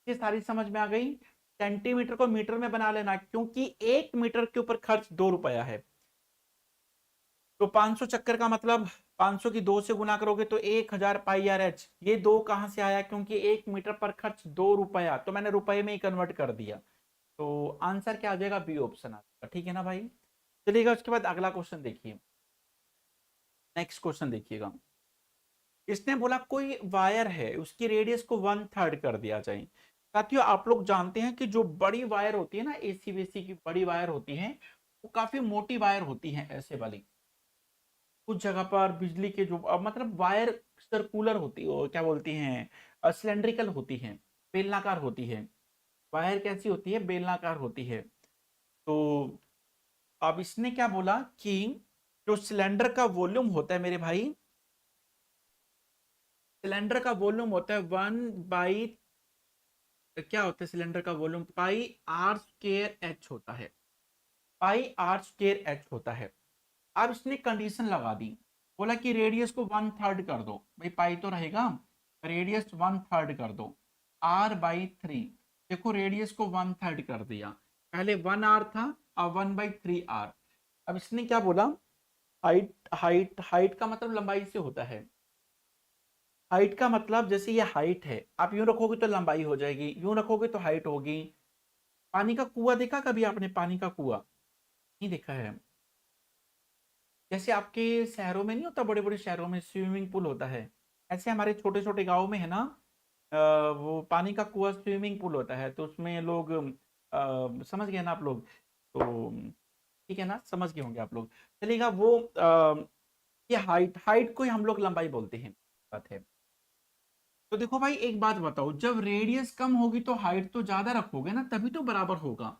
ये सारी समझ में आ गई। सेंटीमीटर को मीटर में बना लेना, क्योंकि 1 मीटर के ऊपर खर्च 2 रुपया है। तो 500 चक्कर का मतलब 500 की 2 से गुना करोगे तो 1000 पाई आर एच। ये 2 कहां से आया? क्योंकि 1 मीटर पर खर्च 2 रुपया, तो मैंने रुपए में ही कन्वर्ट कर दिया। तो आंसर क्या आ जाएगा? बी ऑप्शन आ जाएगा। ठीक है ना भाई? चलिएगा, उसके बाद अगला क्वेश्चन देखिए। नेक्स्ट क्वेश्चन देखिएगा। इसने बोला कोई वायर है, उसकी रेडियस को 1/3 कर दिया जाए। साथियों, आप लोग जानते हैं कि जो बड़ी वायर होती है ना, एसी वेसी की बड़ी वायर होती है, वो काफी मोटी वायर होती है ऐसे वाली। कुछ जगह पर बिजली के जो मतलब वायर सर्कुलर होती है, क्या बोलती हैं, सिलेंड्रिकल होती है, बेलनाकार होती है। वायर कैसी होती है? बेलनाकार होती है। तो अब इसने क्या बोला कि जो सिलेंडर का वॉल्यूम होता है मेरे भाई, सिलेंडर का वॉल्यूम होता है 1 क्या होता है सिलेंडर का वॉल्यूम? πr² होता है, πr² होता है। अब इसने कंडीशन लगा दी, बोला कि रेडियस को 1/3 कर दो। भाई पाई तो रहेगा, रेडियस 1/3 कर दो, r/3। देखो रेडियस को 1/3 कर दिया, पहले 1r था, अब 1/3r। अब इसने क्या बोला? हाइट, हाइट का मतलब लंबाई से होता है। हाइट का मतलब जैसे ये हाइट है, आप यूं रखोगे तो लंबाई हो जाएगी, यूं रखोगे तो हाइट होगी। पानी का कुआं देखा कभी आपने? पानी का कुआं नहीं देखा है? जैसे आपके शहरों में नहीं होता, बड़े बड़े शहरों में स्विमिंग पूल होता है, ऐसे हमारे छोटे छोटे गांव में है ना, वो पानी का कुआं स्विमिंग पूल होता है, तो उसमें लोग समझ गए ना आप लोग? तो ठीक है ना, समझ गए होंगे आप लोग। चलिएगा, वो ये हाइट, हाइट को ही हम लोग लंबाई बोलते हैं, बात है। तो देखो भाई, एक बात बताओ, जब रेडियस कम होगी तो हाइट तो ज्यादा रखोगे ना, तभी तो बराबर होगा।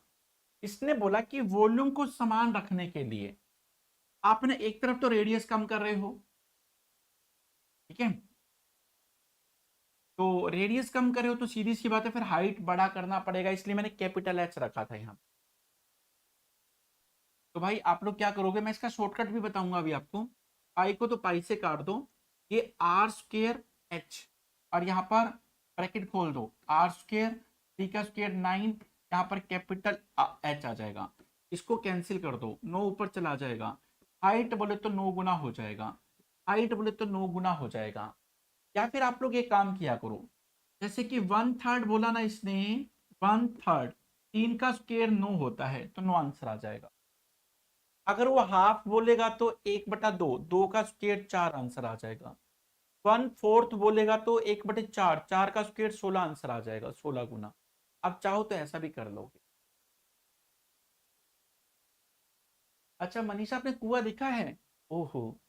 इसने बोला कि वॉल्यूम को समान रखने के लिए आपने एक तरफ तो रेडियस कम कर रहे हो, ठीक है, तो रेडियस कम कर रहे हो तो सीधी सी बात है फिर हाइट बड़ा करना पड़ेगा, इसलिए मैंने कैपिटल एच रखा था यहाँ। तो भाई आप लोग क्या करोगे, मैं इसका शॉर्टकट भी बताऊंगा अभी आपको। पाई को तो पाई से काट दो, ये r²h, और यहाँ पर ब्रैकेट खोल दो, r², 3 का स्क्वायर 9, यहाँ पर कैपिटल एच आ जाएगा। इसको कैंसिल कर दो, 9 ऊपर चला जाएगा। हाइट बोले तो 9 गुना हो जाएगा, हाइट बोले तो 9 गुना हो जाएगा। या फिर आप लोग एक काम किया करो, जैसे कि 1/3 बोला ना इसने, 1/3, 3 का स्क्वायर 9 होता है, तो 9 आंसर आ जाएगा। अगर वो हाफ बोलेगा तो 1/2, 2 का स्क्वायर 4 आंसर आ जाएगा। 1/4 बोलेगा तो 1/4, 4 का स्क्वायर 16 आंसर आ जाएगा, 16 गुना। अब चाहो तो ऐसा भी कर लोगे। अच्छा मनीषा, आपने कुआं देखा है? ओहो,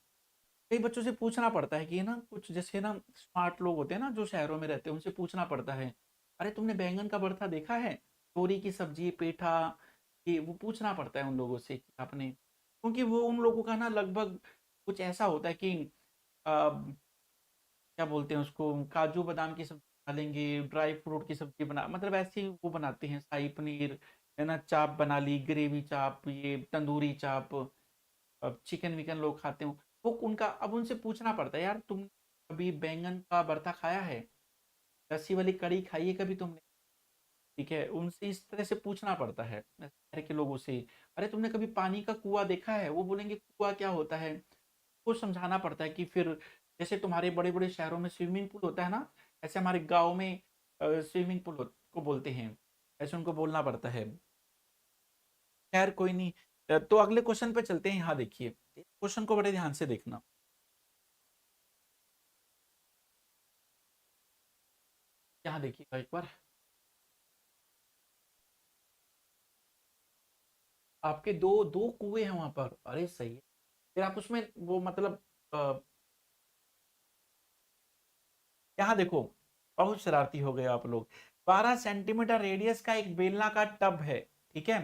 कई बच्चों से पूछना पड़ता है कि ना, कुछ जैसे ना स्मार्ट लोग होते हैं ना जो शहरों में रहते हैं, उनसे पूछना पड़ता है, अरे तुमने बैंगन का भरता देखा है, तोरी की सब्जी, पेठा, ये वो पूछना पड़ता है उन लोगों से कि आपने, क्योंकि वो उन लोगों का ना लगभग कुछ ऐसा होता है कि क्या क्या बोलते हैं उसको, काजू बादाम की सब्जी बना लेंगे, ड्राई फ्रूट की सब्जी बना, मतलब ऐसे ही वो बनाते हैं, शाही पनीर है ना, चाप बना ली, ग्रेवी चाप, ये तंदूरी चाप। अब चिकन विकन लोग खाते हो, वो उनका अब उनसे पूछना पड़ता है, यार तुम कभी बैंगन का भरता खाया है, लस्सी वाली कढ़ी खाई है कभी तुमने? ठीक है, उनसे इस तरह से पूछना पड़ता है शहर के लोगों से। अरे तुमने कभी पानी का कुआं देखा है? वो बोलेंगे कुआं क्या होता है। को समझाना पड़ता है कि फिर जैसे तुम्हारे बड़े बड़े शहरों में स्विमिंग पूल होता है ना, ऐसे हमारे गांव में स्विमिंग पूल को बोलते हैं, ऐसे उनको बोलना पड़ता है। खैर कोई नहीं। तो अगले क्वेश्चन पे चलते हैं। यहाँ देखिए, क्वेश्चन को बड़े ध्यान से देखना। यहाँ देखिएगा एक बार, आपके दो दो कुएं हैं वहां पर, अरे सही है। फिर आप उसमें वो मतलब यहाँ देखो, बहुत शरारती हो गए आप लोग। 12 सेंटीमीटर रेडियस का एक बेलनाकार टब है, ठीक है।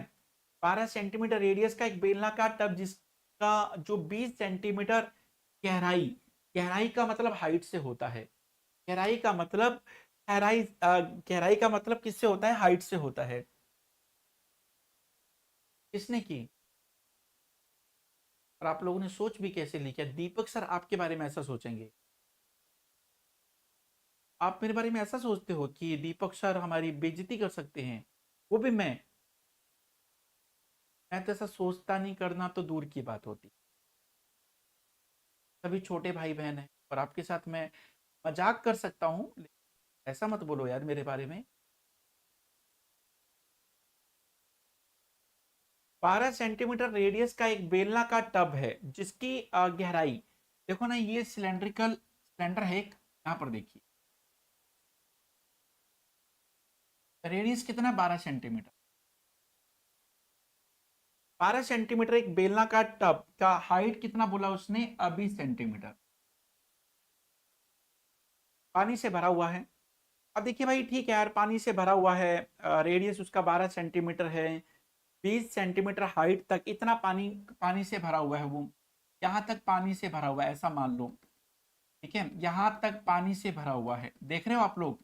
12 सेंटीमीटर रेडियस का एक बेलनाकार टब, जिसका जो 20 सेंटीमीटर गहराई, गहराई का मतलब हाइट से होता है। गहराई का मतलब, गहराई का मतलब किससे होता है? हाइट से होता है। किसने की? और आप लोगों ने सोच भी कैसे ली? क्या दीपक सर आपके बारे में ऐसा सोचेंगे? आप मेरे बारे में ऐसा सोचते हो कि दीपक सर हमारी बेइज्जती कर सकते हैं? वो भी मैं तो ऐसा सोचता नहीं, करना तो दूर की बात होती। सभी छोटे भाई बहन हैं और आपके साथ मैं मजाक कर सकता हूँ, ऐसा मत बोलो यार मेरे बारे में। 12 सेंटीमीटर रेडियस का एक बेलना का टब है, जिसकी गहराई, देखो ना, ये सिलेंड्रिकल सिलेंडर है एक, यहाँ पर देखिए, रेडियस कितना? 12 सेंटीमीटर। 12 सेंटीमीटर एक बेलना का टब का हाइट कितना बोला उसने? 20 सेंटीमीटर। पानी से भरा हुआ है। अब देखिए भाई, ठीक है यार, पानी से भरा हुआ है, रेडियस उसका 12 सेंटीमीटर है, 20 सेंटीमीटर हाइट तक, इतना पानी, पानी से भरा हुआ है वो। यहाँ तक पानी से भरा हुआ है ऐसा मान लो, ठीक है, यहाँ तक पानी से भरा हुआ है, देख रहे हो आप लोग,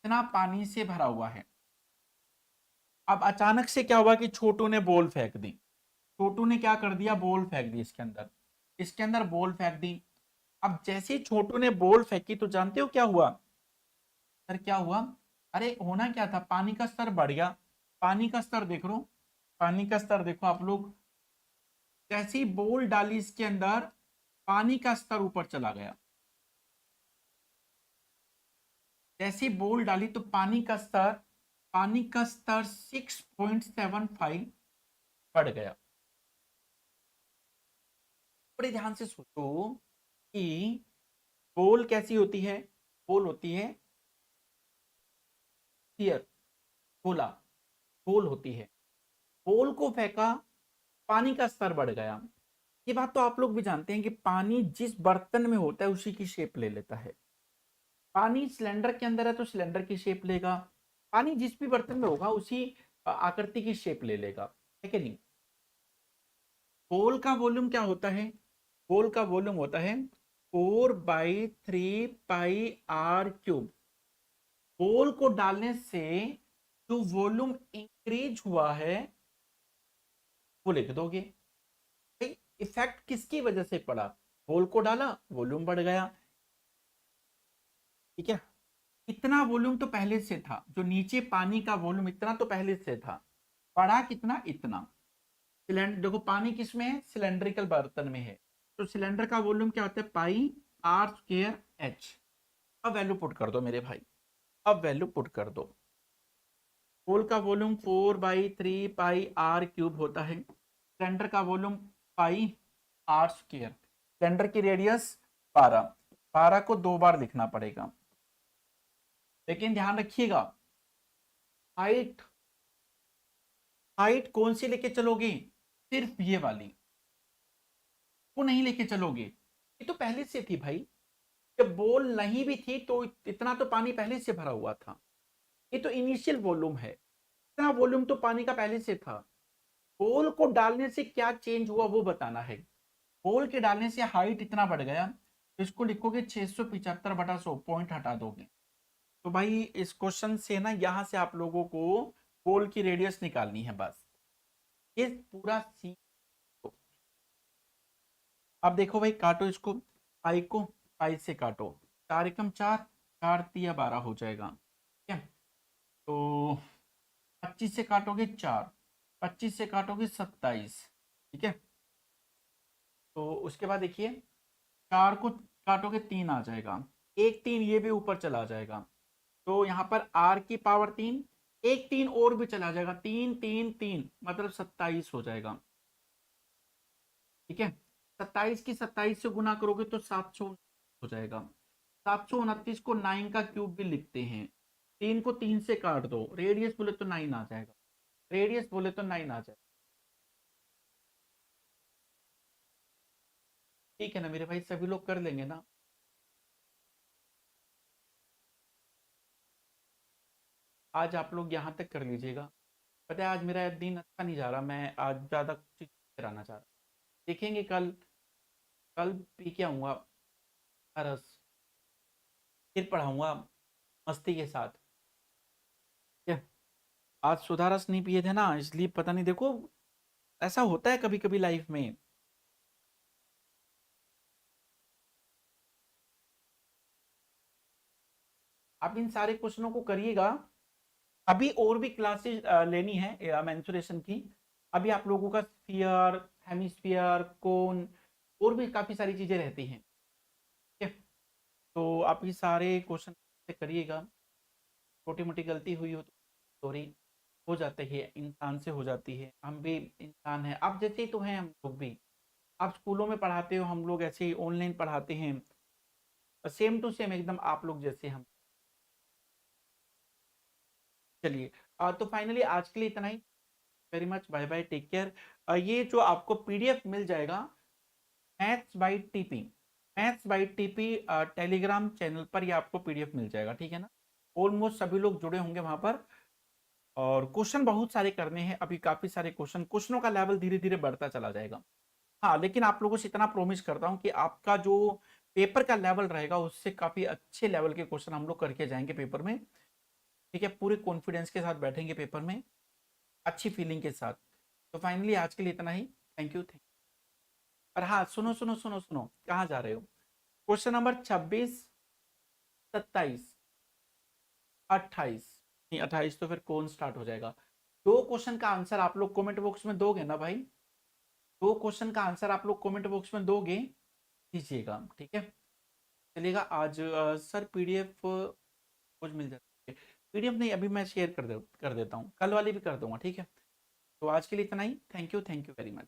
इतना पानी से भरा हुआ है। अब अचानक से क्या हुआ कि छोटू ने बॉल फेंक दी। छोटू ने क्या कर दिया? बॉल फेंक दी इसके अंदर, इसके अंदर बॉल फेंक दी। अब जैसे ही छोटू ने बॉल फेंकी, तो जानते हो क्या हुआ? सर क्या हुआ? अरे होना क्या था, पानी का स्तर बढ़ गया। पानी का स्तर देख लो, पानी का स्तर देखो आप लोग, जैसी बॉल डाली इसके अंदर, पानी का स्तर ऊपर चला गया। जैसी बॉल डाली तो पानी का स्तर 6.75 बढ़ गया। बड़े ध्यान से सोचो कि बॉल कैसी होती है? बॉल होती है स्फीयर, गोला, गोल होती है। बॉल को फेंका, पानी का स्तर बढ़ गया। ये बात तो आप लोग भी जानते हैं कि पानी जिस बर्तन में होता है उसी की शेप ले लेता है। पानी सिलेंडर के अंदर है तो सिलेंडर की शेप लेगा, पानी जिस भी बर्तन में होगा उसी आकृति की शेप ले लेगा, है कि नहीं? बॉल का वॉल्यूम क्या होता है? बॉल का वॉल्यूम होता है 4/3 पाई r क्यूब। बॉल को डालने से जो वॉल्यूम इंक्रीज हुआ है, वो लिख दोगे। भाई इफेक्ट किसकी वजह से पड़ा? बॉल को डाला, वॉल्यूम बढ़ गया, ठीक है। इतना वॉल्यूम तो पहले से था, जो नीचे पानी का वॉल्यूम इतना तो पहले से था, बढ़ा कितना? इतना। सिलेंडर देखो, पानी किस में है? सिलेंड्रिकल बर्तन में है, तो सिलेंडर का वॉल्यूम क्या होता है? πr²h। अब वैल्यू पुट कर दो मेरे भाई, अब वैल्यू पुट कर दो। पोल का वॉल्यूम 4/3 पाई r क्यूब होता है, सिलेंडर का वॉल्यूम πr²। सिलेंडर की रेडियस 12, 12 को 2 बार लिखना पड़ेगा, लेकिन ध्यान रखिएगा, हाइट, हाइट कौन सी लेके चलोगे? सिर्फ ये वाली, वो नहीं लेके चलोगे, ये तो पहले से थी भाई। जब बॉल नहीं भी थी तो इतना तो पानी पहले से भरा हुआ था, ये तो इनिशियल वॉल्यूम है, इतना वॉल्यूम तो पानी का पहले से था। बॉल को डालने से क्या चेंज हुआ वो बताना है। बॉल के डालने से हाइट इतना बढ़ गया, इसको लिखोगे 675/100, पॉइंट हटा दोगे। तो भाई इस क्वेश्चन से ना यहाँ से आप लोगों को गोल की रेडियस निकालनी है बस, ये पूरा सी। अब देखो भाई, काटो इसको, पाई को पाई से काटो, 4 एकम 4, 4 तिया 12 हो जाएगा, ठीक है। तो 25 से काटोगे 4, 25 से काटोगे 27, ठीक है। तो उसके बाद देखिए, 4 को काटोगे 3 आ जाएगा, एक 3 ये भी ऊपर चला जाएगा, तो यहाँ पर आर की पावर 3, एक 3 और भी चला जाएगा, 3 3 3 मतलब 27 हो जाएगा, ठीक है। 27 की 27 से गुना करोगे तो 700 हो जाएगा। 729 को 9 का क्यूब भी लिखते हैं। 3 को 3 से काट दो, रेडियस बोले तो 9 आ जाएगा, रेडियस बोले तो 9 आ जाएगा, ठीक है ना मेरे भाई, सभी लोग कर लेंगे ना। आज आप लोग यहाँ तक कर लीजिएगा। पता है आज मेरा दिन अच्छा नहीं जा रहा, मैं आज ज़्यादा कुछ कराना चाह रहा, देखेंगे कल। कल पी के आऊँगा रस, फिर पढ़ाऊँगा मस्ती के साथ, ठीक है। आज सुधा रस नहीं पिए थे ना, इसलिए पता नहीं, देखो ऐसा होता है कभी कभी लाइफ में। आप इन सारे क्वेश्चनों को करिएगा। अभी और भी क्लासेस लेनी है मेंसुरेशन की। अभी आप लोगों का स्फीयर, हेमिस्फीयर, कोन, और भी काफी सारी चीजें रहती हैं, ठीक है। तो आप ये सारे क्वेश्चन करिएगा। छोटी मोटी गलती हुई हो तो सॉरी, हो जाती है, इंसान से हो जाती है, हम भी इंसान हैं, आप जैसे ही तो हैं हम लोग भी। आप स्कूलों में पढ़ाते हो, हम लोग ऐसे ही ऑनलाइन पढ़ाते हैं, सेम टू सेम एकदम आप लोग जैसे हम। चलिए, तो फाइनली आज के लिए इतना ही। Very much, bye bye, take care. ये जो आपको पीडीएफ मिल जाएगा, maths by TP, maths by TP Telegram channel पर, ये आपको पीडीएफ मिल जाएगा, ठीक है ना। ऑलमोस्ट सभी लोग जुड़े होंगे वहां पर, और क्वेश्चन बहुत सारे करने हैं अभी, काफी सारे क्वेश्चनों का लेवल धीरे धीरे बढ़ता चला जाएगा। हाँ, लेकिन आप लोगों से इतना प्रॉमिस करता हूँ कि आपका जो पेपर का लेवल रहेगा उससे काफी अच्छे लेवल के क्वेश्चन हम लोग करके जाएंगे पेपर में, ठीक है। पूरे कॉन्फिडेंस के साथ बैठेंगे पेपर में, अच्छी फीलिंग के साथ। तो फाइनली आज के लिए इतना ही। Thank you. और हाँ, सुनो सुनो सुनो सुनो, कहाँ जा रहे हो? क्वेश्चन नंबर 26, 27, 28, नहीं 28 तो फिर कौन स्टार्ट हो जाएगा। दो क्वेश्चन का आंसर आप लोग कमेंट बॉक्स में दोगे ना भाई? दो क्वेश्चन का आंसर आप लोग कमेंट बॉक्स में दोगे, दीजिएगा, ठीक है। चलिएगा, आज सर पीडीएफ कुछ मिल जाती है, पीडीएफ नहीं अभी मैं शेयर कर देता हूँ, कल वाली भी कर दूंगा, ठीक है। तो आज के लिए इतना ही। Thank you very much.